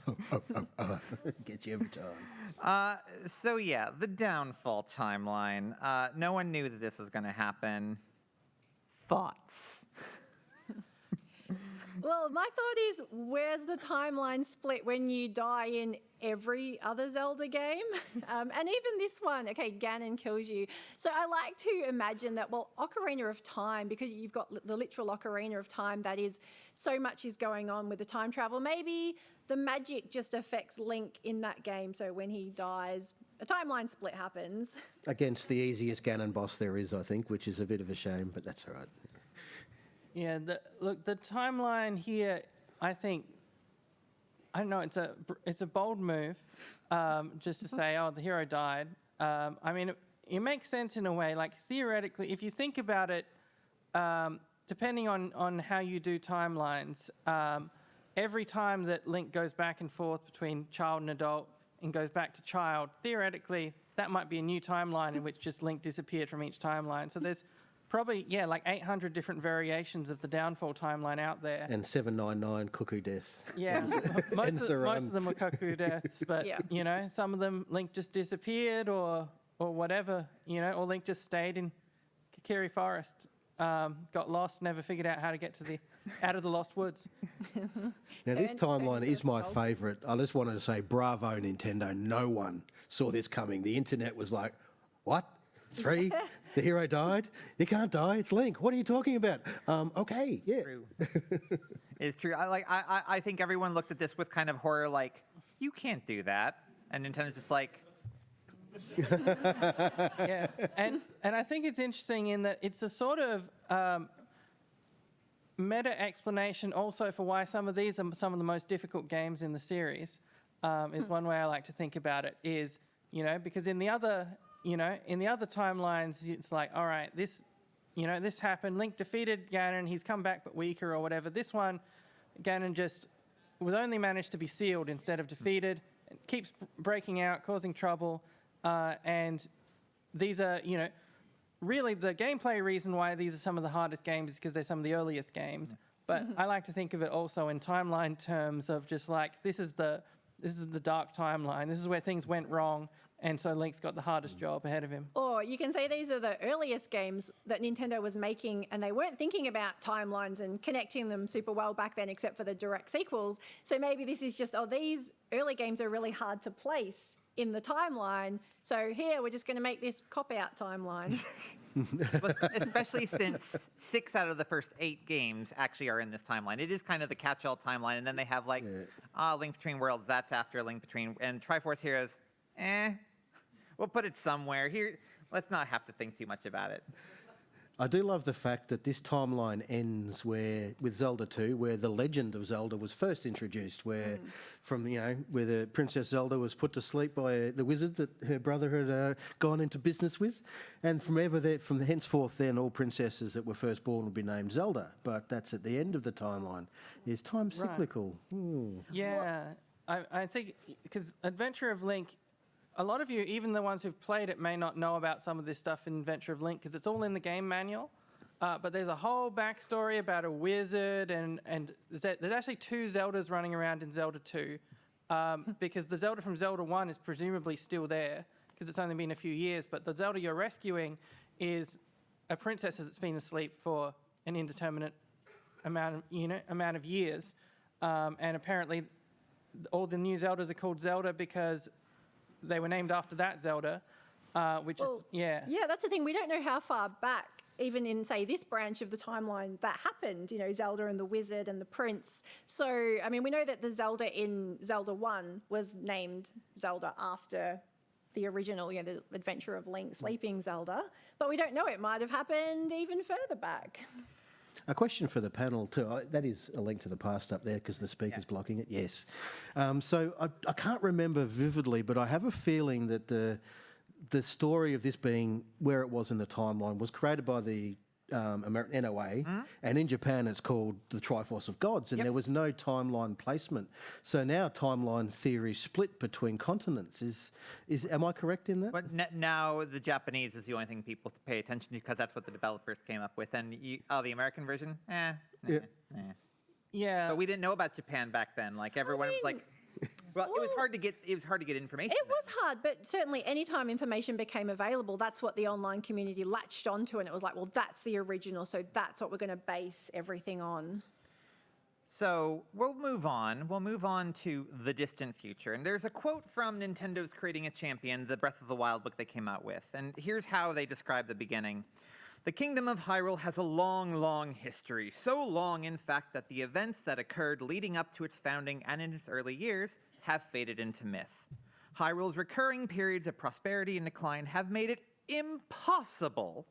Speaker 4: gets you every time.
Speaker 1: So yeah, the downfall timeline. No one knew that this was going to happen. Thoughts?
Speaker 2: Well, my thought is, where's the timeline split when you die in every other Zelda game? And even this one, okay, Ganon kills you. So I like to imagine that, well, Ocarina of Time, because you've got the literal Ocarina of Time, that is, so much is going on with the time travel. Maybe the magic just affects Link in that game, so when he dies, a timeline split happens.
Speaker 4: Against the easiest Ganon boss there is, I think, which is a bit of a shame, but that's all right.
Speaker 3: Yeah, the timeline here, I think, I don't know, it's a bold move, just to say, oh, the hero died. I mean, it makes sense in a way. Like, theoretically, if you think about it, depending on how you do timelines, every time that Link goes back and forth between child and adult and goes back to child, theoretically, that might be a new timeline in which just Link disappeared from each timeline. So there's probably, like 800 different variations of the downfall timeline out there.
Speaker 4: And 799 cuckoo death.
Speaker 3: Yeah, most of them are cuckoo deaths, but,
Speaker 2: Yeah.
Speaker 3: some of them, Link just disappeared or whatever, or Link just stayed in Kakiri Forest, got lost, never figured out how to get to out of the Lost Woods.
Speaker 4: Now, this
Speaker 2: And
Speaker 4: timeline is my
Speaker 2: Gold.
Speaker 4: favourite. I just wanted to say, bravo, Nintendo. No one saw this coming. The internet was like, what? 3? The hero died? You can't die. It's Link. What are you talking about? Okay, yeah.
Speaker 1: True. It's true. I think everyone looked at this with kind of horror, like, you can't do that. And Nintendo's just like,
Speaker 3: Yeah, and I think it's interesting in that it's a sort of meta explanation also for why some of these are some of the most difficult games in the series. Is one way I like to think about it. Is because in the other timelines, it's like, all right, this happened. Link defeated Ganon. He's come back but weaker or whatever. This one, Ganon just was only managed to be sealed instead of defeated. It keeps breaking out, causing trouble. And these are, really the gameplay reason why these are some of the hardest games is because they're some of the earliest games. But I like to think of it also in timeline terms of just like, this is the dark timeline. This is where things went wrong. And so Link's got the hardest job ahead of him.
Speaker 2: Or you can say these are the earliest games that Nintendo was making, and they weren't thinking about timelines and connecting them super well back then, except for the direct sequels. So maybe this is just, these early games are really hard to place in the timeline. So here, we're just going to make this cop-out timeline.
Speaker 1: but especially since 6 out of the first 8 games actually are in this timeline. It is kind of the catch-all timeline, and then they have like, Link Between Worlds, that's after Link Between, and Triforce Heroes, we'll put it somewhere. Here, let's not have to think too much about it.
Speaker 4: I do love the fact that this timeline ends with Zelda 2, where the Legend of Zelda was first introduced, where where the Princess Zelda was put to sleep by the wizard that her brother had gone into business with, and from henceforth, then all princesses that were first born would be named Zelda. But that's at the end of the timeline. Is time cyclical?
Speaker 3: Yeah, I think because Adventure of Link. A lot of you, even the ones who've played it, may not know about some of this stuff in Adventure of Link because it's all in the game manual. But there's a whole backstory about a wizard, and there's actually 2 Zeldas running around in Zelda 2 because the Zelda from Zelda 1 is presumably still there because it's only been a few years. But the Zelda you're rescuing is a princess that's been asleep for an indeterminate amount of years, and apparently all the new Zeldas are called Zelda because they were named after that Zelda,
Speaker 2: Yeah, that's the thing. We don't know how far back, even in, say, this branch of the timeline, that happened, Zelda and the wizard and the prince. So, I mean, we know that the Zelda in Zelda 1 was named Zelda after the original, the Adventure of Link, Sleeping Zelda. But we don't know. It might have happened even further back.
Speaker 4: A question for the panel too. That is a link to the past up there because the speaker's blocking it. Yes. So I can't remember vividly, but I have a feeling that the story of this being where it was in the timeline was created by the American NOA, and in Japan it's called the Triforce of Gods, and there was no timeline placement. So now timeline theory split between continents. Is am I correct in that?
Speaker 1: But now the Japanese is the only thing people pay attention to because that's what the developers came up with. And the American version,
Speaker 3: Yeah.
Speaker 1: But we didn't know about Japan back then. Like everyone was like, well, it was hard to get information.
Speaker 2: It was hard, but certainly anytime information became available, that's what the online community latched onto, and it was like, well, that's the original, so that's what we're going to base everything on.
Speaker 1: So we'll move on. We'll move on to the distant future. And there's a quote from Nintendo's Creating a Champion, the Breath of the Wild book they came out with. And here's how they describe the beginning. The Kingdom of Hyrule has a long, long history. So long, in fact, that the events that occurred leading up to its founding and in its early years have faded into myth. Hyrule's recurring periods of prosperity and decline have made it impossible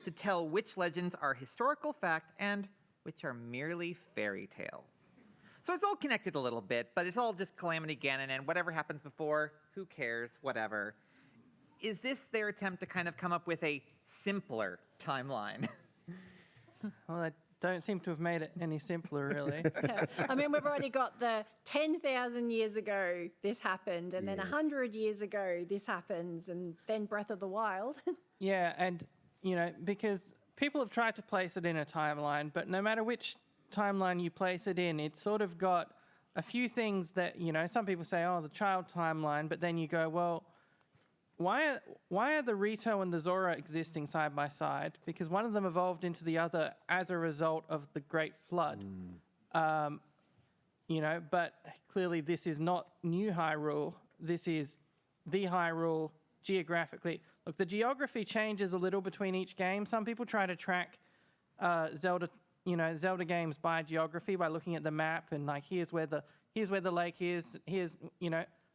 Speaker 1: to tell which legends are historical fact and which are merely fairy tale. So it's all connected a little bit, but it's all just Calamity Ganon, and whatever happens before, who cares, whatever. Is this their attempt to kind of come up with a simpler timeline?
Speaker 3: Well, I don't seem to have made it any simpler, really.
Speaker 2: Yeah. I mean, we've already got the 10,000 years ago this happened, and then 100 years ago this happens, and then Breath of the Wild.
Speaker 3: Yeah, and, because people have tried to place it in a timeline, but no matter which timeline you place it in, it's sort of got a few things that, some people say, oh, the child timeline, but then you go, well, why are the Rito and the Zora existing side by side? Because one of them evolved into the other as a result of the Great Flood. But clearly this is not new Hyrule. This is the Hyrule geographically. Look, the geography changes a little between each game. Some people try to track Zelda games by geography by looking at the map and like here's where the lake is.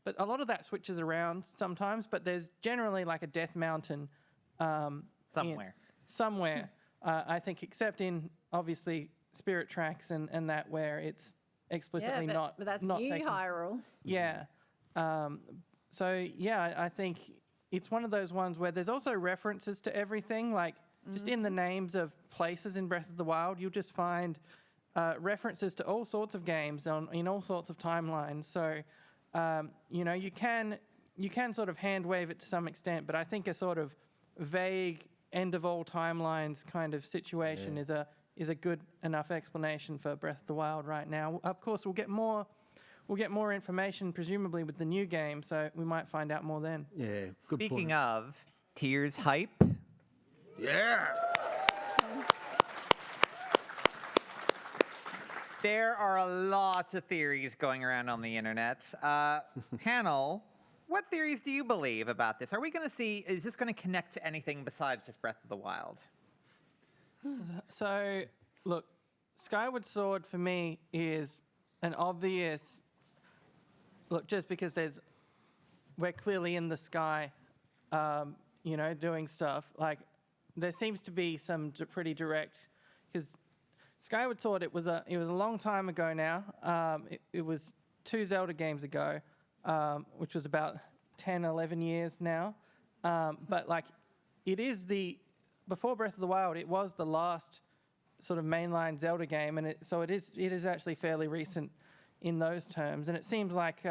Speaker 3: But a lot of that switches around sometimes, but there's generally like a Death Mountain somewhere. I think, except in, obviously, Spirit Tracks and that where it's explicitly not
Speaker 2: but that's
Speaker 3: not
Speaker 2: new
Speaker 3: taken.
Speaker 2: Hyrule.
Speaker 3: Yeah. I think it's one of those ones where there's also references to everything, like just in the names of places in Breath of the Wild, you'll just find references to all sorts of games in all sorts of timelines. So, you can sort of hand wave it to some extent, but I think a sort of vague end of all timelines kind of situation is a good enough explanation for Breath of the Wild right now. Of course, we'll get more information presumably with the new game, so we might find out more then.
Speaker 4: Yeah. Good
Speaker 1: Speaking
Speaker 4: point.
Speaker 1: of Tears hype.
Speaker 4: Yeah.
Speaker 1: There are a lot of theories going around on the internet. Panel, what theories do you believe about this? Are we going to see, is this going to connect to anything besides just Breath of the Wild?
Speaker 3: So, look, Skyward Sword for me is an obvious, just because we're clearly in the sky, doing stuff. Like, there seems to be some pretty direct, because Skyward Sword, it was a long time ago now. It was 2 Zelda games ago, which was about 10, 11 years now. But like, it is before Breath of the Wild, it was the last sort of mainline Zelda game, and so it is actually fairly recent in those terms. And it seems like,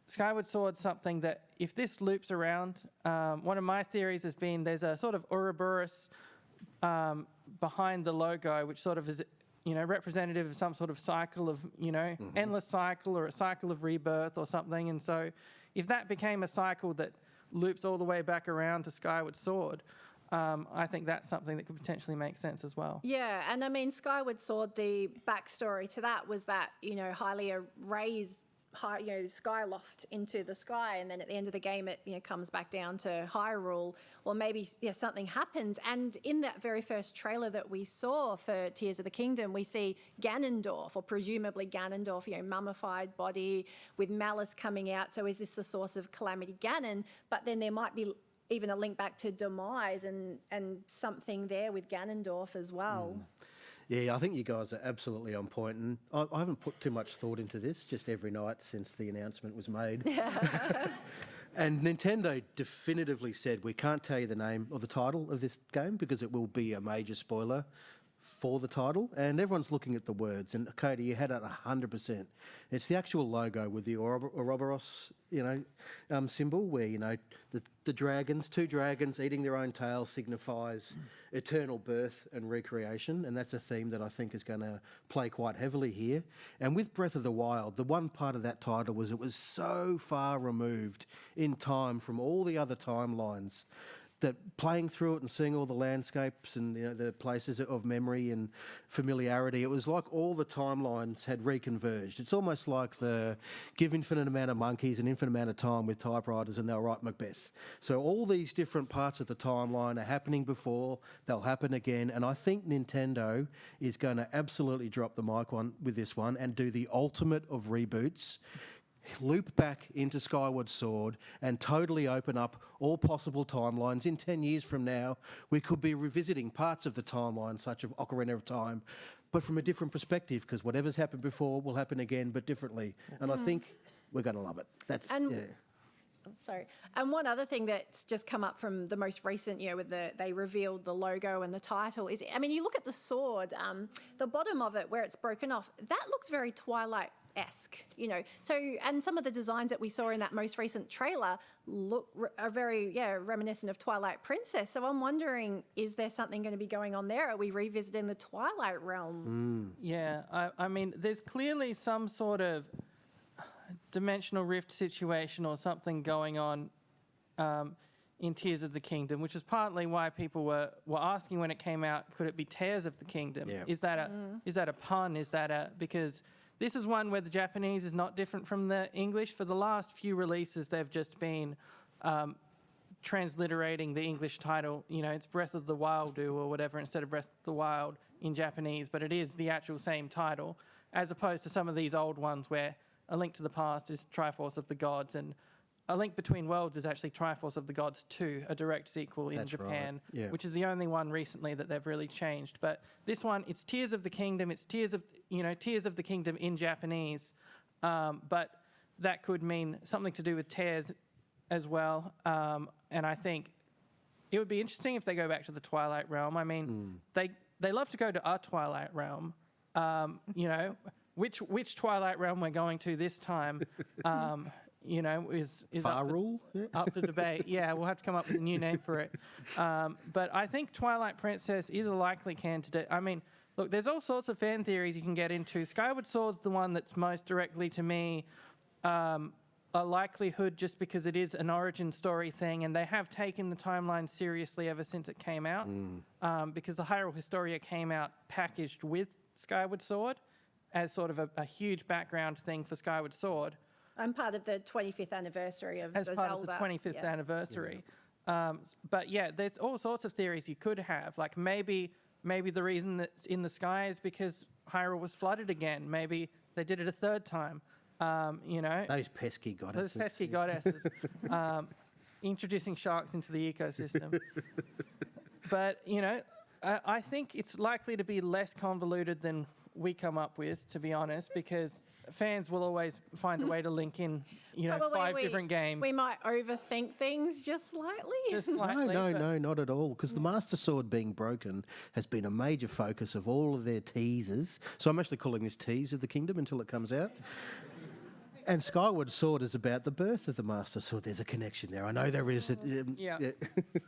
Speaker 3: Skyward Sword's something that if this loops around, one of my theories has been there's a sort of Ouroboros behind the logo, which sort of is, representative of some sort of cycle of, endless cycle or a cycle of rebirth or something. And so if that became a cycle that loops all the way back around to Skyward Sword, I think that's something that could potentially make sense as well.
Speaker 2: Yeah, and I mean, Skyward Sword, the backstory to that was that, Hylia raised Skyloft into the sky, and then at the end of the game it comes back down to Hyrule. Well, maybe something happens, and in that very first trailer that we saw for Tears of the Kingdom, we see Ganondorf, or presumably Ganondorf, mummified body with malice coming out. So is this the source of Calamity Ganon? But then there might be even a link back to Demise and something there with Ganondorf as well.
Speaker 4: Yeah, I think you guys are absolutely on point, and I haven't put too much thought into this, just every night since the announcement was made. And Nintendo definitively said, we can't tell you the name or the title of this game because it will be a major spoiler for the title, and everyone's looking at the words. And Cody, you had it 100%. It's the actual logo with the Ouroboros, symbol, where the dragons, 2 dragons eating their own tail, signifies eternal birth and recreation, and that's a theme that I think is going to play quite heavily here. And with Breath of the Wild, the one part of that title was it was so far removed in time from all the other timelines that playing through it and seeing all the landscapes and the places of memory and familiarity, it was like all the timelines had reconverged. It's almost like the give infinite amount of monkeys an infinite amount of time with typewriters and they'll write Macbeth. So all these different parts of the timeline are happening before, they'll happen again, and I think Nintendo is going to absolutely drop the mic with this one and do the ultimate of reboots. Loop back into Skyward Sword and totally open up all possible timelines. In 10 years from now, we could be revisiting parts of the timeline, such as Ocarina of Time, but from a different perspective, because whatever's happened before will happen again, but differently. And I think we're going to love it.
Speaker 2: Sorry. And one other thing that's just come up from the most recent, they revealed the logo and the title is, you look at the sword, the bottom of it where it's broken off, that looks very Twilight-esque, So, and some of the designs that we saw in that most recent trailer are very, reminiscent of Twilight Princess. So I'm wondering, is there something going to be going on there? Are we revisiting the Twilight realm?
Speaker 3: Yeah, there's clearly some sort of dimensional rift situation or something going on in Tears of the Kingdom, which is partly why people were asking when it came out, could it be Tears of the Kingdom? Yeah. Is that a pun? Because this is one where the Japanese is not different from the English. For the last few releases, they've just been transliterating the English title. It's Breath of the Wild or whatever instead of Breath of the Wild in Japanese, but it is the actual same title, as opposed to some of these old ones where A Link to the Past is Triforce of the Gods, and A Link Between Worlds is actually Triforce of the Gods 2, a direct sequel in Japan, which is the only one recently that they've really changed. But this one, it's Tears of the Kingdom, it's Tears of the Kingdom in Japanese, but that could mean something to do with Tears as well. And I think it would be interesting if they go back to the Twilight realm. They love to go to our Twilight realm, Which Twilight realm we're going to this time, is up for debate. Yeah, we'll have to come up with a new name for it. But I think Twilight Princess is a likely candidate. Look, there's all sorts of fan theories you can get into. Skyward Sword's the one that's most directly, to me, a likelihood, just because it is an origin story thing, and they have taken the timeline seriously ever since it came out, because the Hyrule Historia came out packaged with Skyward Sword as sort of a huge background thing for Skyward Sword.
Speaker 2: I'm part of the 25th anniversary of
Speaker 3: as
Speaker 2: the
Speaker 3: part
Speaker 2: Zelda.
Speaker 3: of the 25th anniversary. But yeah, there's all sorts of theories you could have. Like maybe the reason that's in the sky is because Hyrule was flooded again. Maybe they did it a third time.
Speaker 4: Those pesky goddesses.
Speaker 3: Those pesky goddesses. introducing sharks into the ecosystem. But, you know, I think it's likely to be less convoluted than we come up with, to be honest, because fans will always find a way to link in, you know,
Speaker 2: Probably
Speaker 3: 5 different games.
Speaker 2: We might overthink things just slightly.
Speaker 3: Just slightly,
Speaker 4: No,
Speaker 3: but-
Speaker 4: not at all. Because the Master Sword being broken has been a major focus of all of their teasers. So I'm actually calling this Tease of the Kingdom until it comes out. And Skyward Sword is about the birth of the Master Sword. There's a connection there. I know there is.
Speaker 3: Yeah.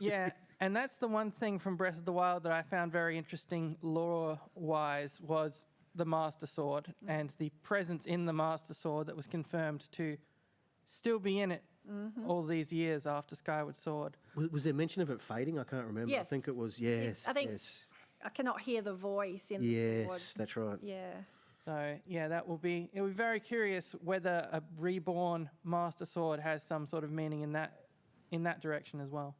Speaker 3: Yeah, and that's the one thing from Breath of the Wild that I found very interesting lore-wise was the Master Sword and the presence in the Master Sword that was confirmed to still be in it all these years after Skyward Sword.
Speaker 4: Was there mention of it fading? I can't remember. I
Speaker 2: Yes.
Speaker 4: think it was, yes.
Speaker 2: I think
Speaker 4: yes.
Speaker 2: I cannot hear the voice in the sword.
Speaker 4: Yes, that's right.
Speaker 2: Yeah.
Speaker 3: So yeah, it'll be very curious whether a reborn Master Sword has some sort of meaning in that direction as well.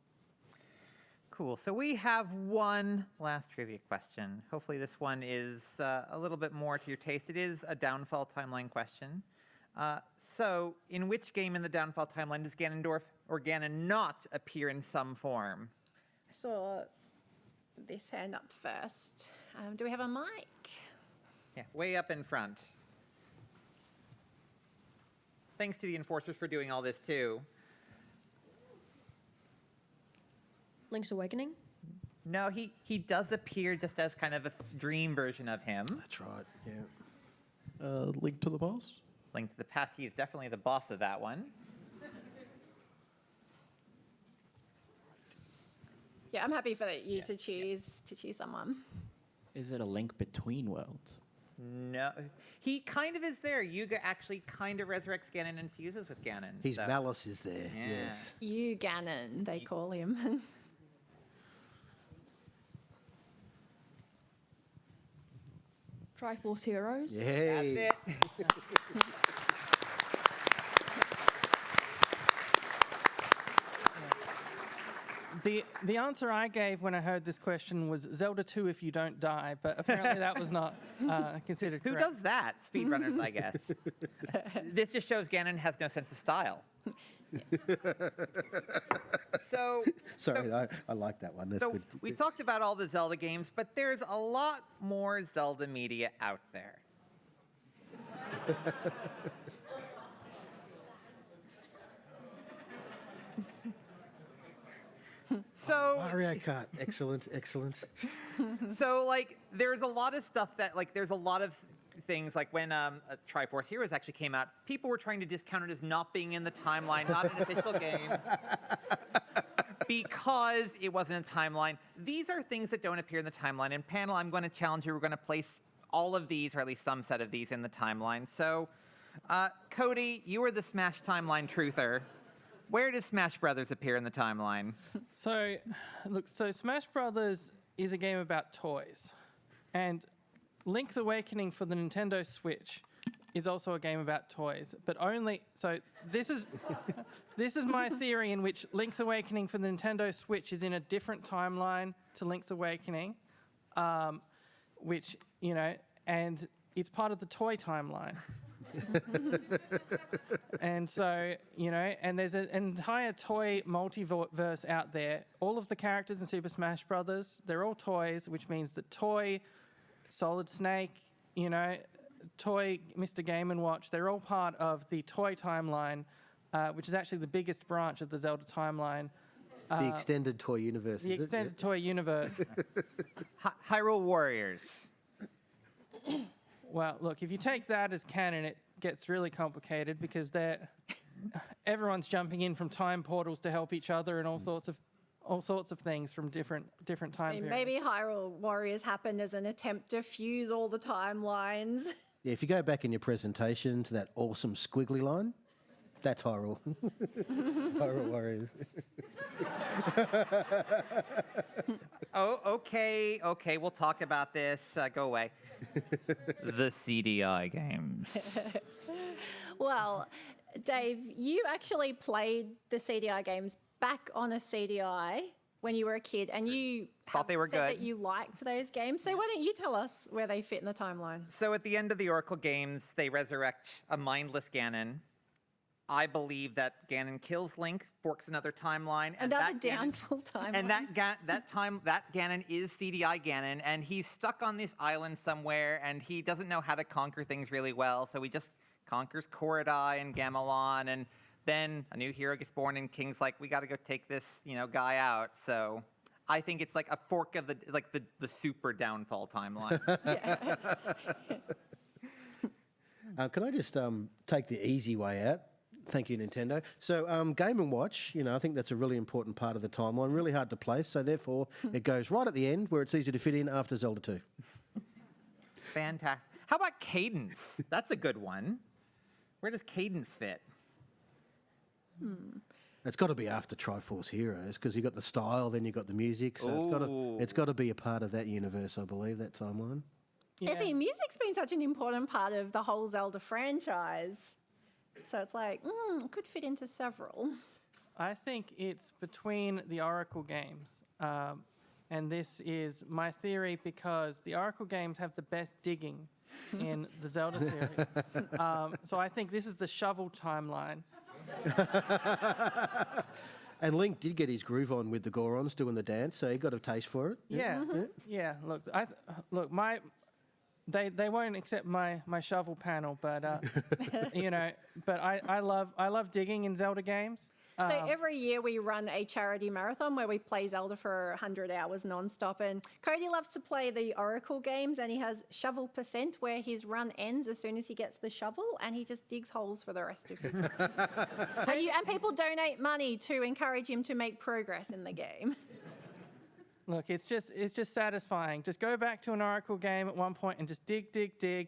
Speaker 1: Cool. So we have one last trivia question. Hopefully this one is a little bit more to your taste. It is a Downfall Timeline question. So in which game in the Downfall Timeline does Ganondorf or Ganon not appear in some form?
Speaker 2: I saw this hand up first. Do we have a mic?
Speaker 1: Yeah, way up in front. Thanks to the enforcers for doing all this too.
Speaker 9: Link's Awakening?
Speaker 1: No, he does appear just as kind of a dream version of him.
Speaker 4: That's right, yeah.
Speaker 5: Link to the Past?
Speaker 1: Link to the Past, he is definitely the boss of that one.
Speaker 2: Yeah, I'm happy for you to choose someone.
Speaker 5: Is it a link between worlds?
Speaker 1: No, he kind of is there. Yuga actually kind of resurrects Ganon and fuses with Ganon.
Speaker 4: His
Speaker 1: so-
Speaker 4: malice is there,
Speaker 1: Yeah.
Speaker 4: yes.
Speaker 2: You Ganon, they call him.
Speaker 9: Triforce Heroes?
Speaker 4: Yeah.
Speaker 1: That's it.
Speaker 3: The answer I gave when I heard this question was Zelda 2 if you don't die, but apparently that was not considered
Speaker 1: Who
Speaker 3: correct.
Speaker 1: does that? Speedrunners, I guess. This just shows Ganon has no sense of style. So,
Speaker 4: Sorry, I like that one. That's
Speaker 1: so
Speaker 4: good.
Speaker 1: we talked about all the Zelda games, but there's a lot more Zelda media out there. So,
Speaker 4: Mario Kart, excellent, excellent.
Speaker 1: so like, there's a lot of stuff that, like, there's a lot of things, like when Triforce Heroes actually came out, people were trying to discount it as not being in the timeline, not an official game, because it wasn't a timeline. These are things that don't appear in the timeline. In panel, I'm going to challenge you, we're going to place all of these, or at least some set of these, in the timeline. So, Cody, you are the Smash Timeline truther. Where does Smash Brothers appear in the timeline?
Speaker 3: So, look, Smash Brothers is a game about toys. And Link's Awakening for the Nintendo Switch is also a game about toys, but only, so this is my theory in which Link's Awakening for the Nintendo Switch is in a different timeline to Link's Awakening, which, you know, and it's part of the toy timeline. And so, you know, and there's an entire toy multiverse out there. All of the characters in Super Smash Brothers, they're all toys, which means that Toy, Solid Snake, you know, Toy, Mr. Game & Watch, they're all part of the toy timeline, which is actually the biggest branch of the Zelda timeline.
Speaker 4: The extended toy universe,
Speaker 3: The
Speaker 4: is
Speaker 3: extended toy universe.
Speaker 1: Hyrule Warriors.
Speaker 3: Well, look, if you take that as canon, it gets really complicated because everyone's jumping in from time portals to help each other and all sorts of things from different time periods.
Speaker 2: Maybe Hyrule Warriors happened as an attempt to fuse all the timelines.
Speaker 4: Yeah, if you go back in your presentation to that awesome squiggly line, that's Hyrule. Hyrule Warriors.
Speaker 1: Oh, okay, we'll talk about this. Go away. The CDI games.
Speaker 2: Well, Dave, you actually played the CDI games back on a CDI when you were a kid, and you
Speaker 1: Thought they were
Speaker 2: said
Speaker 1: good.
Speaker 2: that you liked those games. So why don't you tell us where they fit in the timeline?
Speaker 1: So at the end of the Oracle games, they resurrect a mindless Ganon. I believe that Ganon kills Link, forks another timeline, and
Speaker 2: Another
Speaker 1: that
Speaker 2: downfall timeline.
Speaker 1: And that Ganon is CDI Ganon, and he's stuck on this island somewhere, and he doesn't know how to conquer things really well, so he just conquers Korodai and Gamelon, and then a new hero gets born, and King's like, we got to go take this, guy out. So I think it's like a fork of the super downfall timeline.
Speaker 4: Can I just take the easy way out? Thank you, Nintendo. So Game & Watch, I think that's a really important part of the timeline, really hard to place, so therefore it goes right at the end where it's easy to fit in after Zelda 2.
Speaker 1: Fantastic. How about Cadence? That's a good one. Where does Cadence fit?
Speaker 4: It's got to be after Triforce Heroes, because you got the style, then you got the music, so it's got to be a part of that universe, I believe, that timeline.
Speaker 2: Yeah, see, music's been such an important part of the whole Zelda franchise. So it's like, it could fit into several.
Speaker 3: I think it's between the Oracle games. And this is my theory because the Oracle games have the best digging in the Zelda series. So I think this is the shovel timeline.
Speaker 4: And Link did get his groove on with the Gorons doing the dance, so he got a taste for it.
Speaker 3: Yeah. Look, They won't accept my shovel panel, but but I love digging in Zelda games.
Speaker 2: So every year we run a charity marathon where we play Zelda for 100 hours non-stop, and Cody loves to play the Oracle games, and he has shovel percent where his run ends as soon as he gets the shovel, and he just digs holes for the rest of his run. and people donate money to encourage him to make progress in the game.
Speaker 3: Look, it's just satisfying. Just go back to an Oracle game at one point and just dig,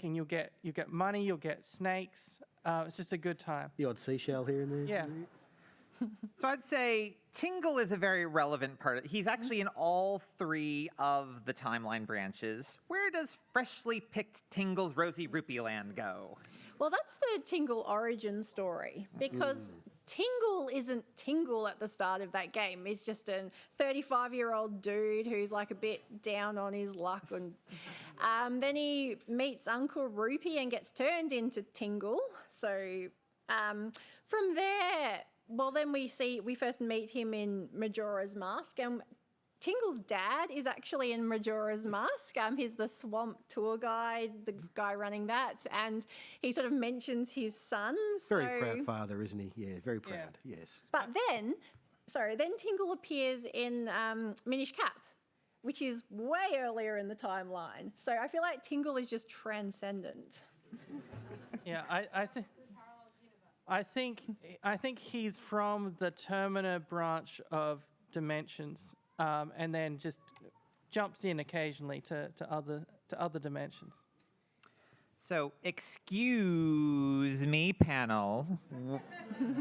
Speaker 3: and you'll get money, you'll get snakes. It's just a good time.
Speaker 4: The odd seashell here and there.
Speaker 3: Yeah.
Speaker 1: So I'd say Tingle is a very relevant part of it. He's actually in all three of the timeline branches. Where does freshly picked Tingle's Rosy Rupee Land go?
Speaker 2: Well, that's the Tingle origin story, because Tingle isn't Tingle at the start of that game. He's just a 35-year-old dude who's like a bit down on his luck. And then he meets Uncle Rupee and gets turned into Tingle. So from there, well, then we first meet him in Majora's Mask. And Tingle's dad is actually in Majora's Mask. He's the swamp tour guide, the guy running that, and he sort of mentions his son.
Speaker 4: Very proud father, isn't he? Yeah, very proud, yes.
Speaker 2: But then Tingle appears in Minish Cap, which is way earlier in the timeline. So I feel like Tingle is just transcendent.
Speaker 3: Yeah, I think he's from the Termina branch of Dimensions. And then just jumps in occasionally to other dimensions.
Speaker 1: So, excuse me, panel.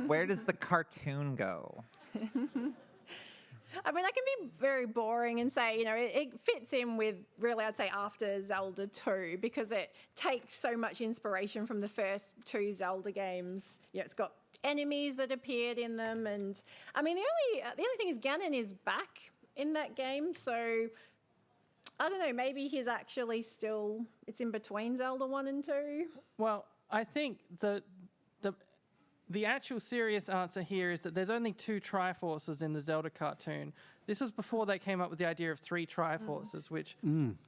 Speaker 1: Where does the cartoon go?
Speaker 2: I mean, I can be very boring and say, it fits in with, really, I'd say, after Zelda 2, because it takes so much inspiration from the first two Zelda games. It's got enemies that appeared in them, and I mean, the only thing is Ganon is back in that game, so I don't know, maybe he's actually still, it's in between Zelda 1 and 2.
Speaker 3: Well, I think the actual serious answer here is that there's only 2 Triforces in the Zelda cartoon. This was before they came up with the idea of 3 Triforces, which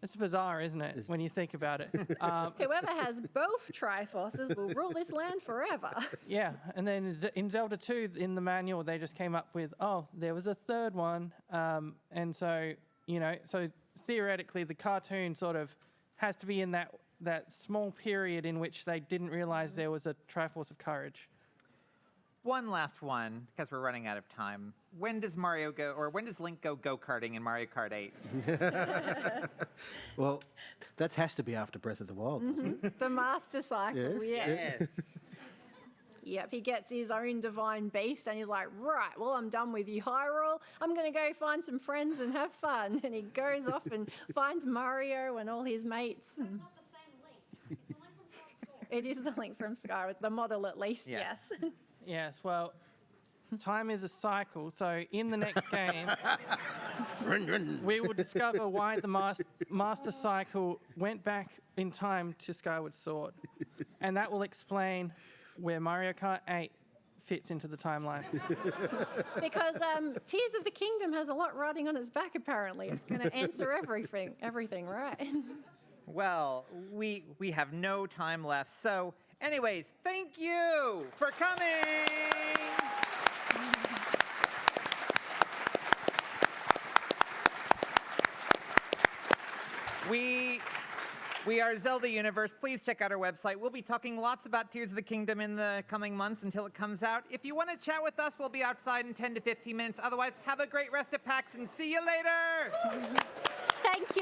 Speaker 3: it's bizarre, isn't it, when you think about it?
Speaker 2: Whoever has both Triforces will rule this land forever.
Speaker 3: Yeah, and then in Zelda 2, in the manual, they just came up with, there was a third one. And so, so theoretically, the cartoon sort of has to be in that small period in which they didn't realize there was a Triforce of Courage.
Speaker 1: One last one, because we're running out of time. When does Link go go-karting in Mario Kart 8?
Speaker 4: Well, that has to be after Breath of the Wild, doesn't it?
Speaker 2: The Master Cycle,
Speaker 1: Yes.
Speaker 2: Yep, he gets his own divine beast and he's like, right, well, I'm done with you, Hyrule. I'm going to go find some friends and have fun. And he goes off and finds Mario and all his mates.
Speaker 10: That's not the same Link. It's the Link from Skyward Sword.
Speaker 2: It is the Link from Skyward, the model at least, yes.
Speaker 3: Yes, well, time is a cycle, so in the next game, we will discover why the Master Cycle went back in time to Skyward Sword. And that will explain where Mario Kart 8 fits into the timeline?
Speaker 2: Because Tears of the Kingdom has a lot riding on its back, apparently. It's going to answer everything, right?
Speaker 1: Well, we have no time left. So, anyways, thank you for coming. We are Zelda Universe. Please check out our website. We'll be talking lots about Tears of the Kingdom in the coming months until it comes out. If you want to chat with us, we'll be outside in 10 to 15 minutes. Otherwise, have a great rest of PAX and see you later.
Speaker 2: Thank you.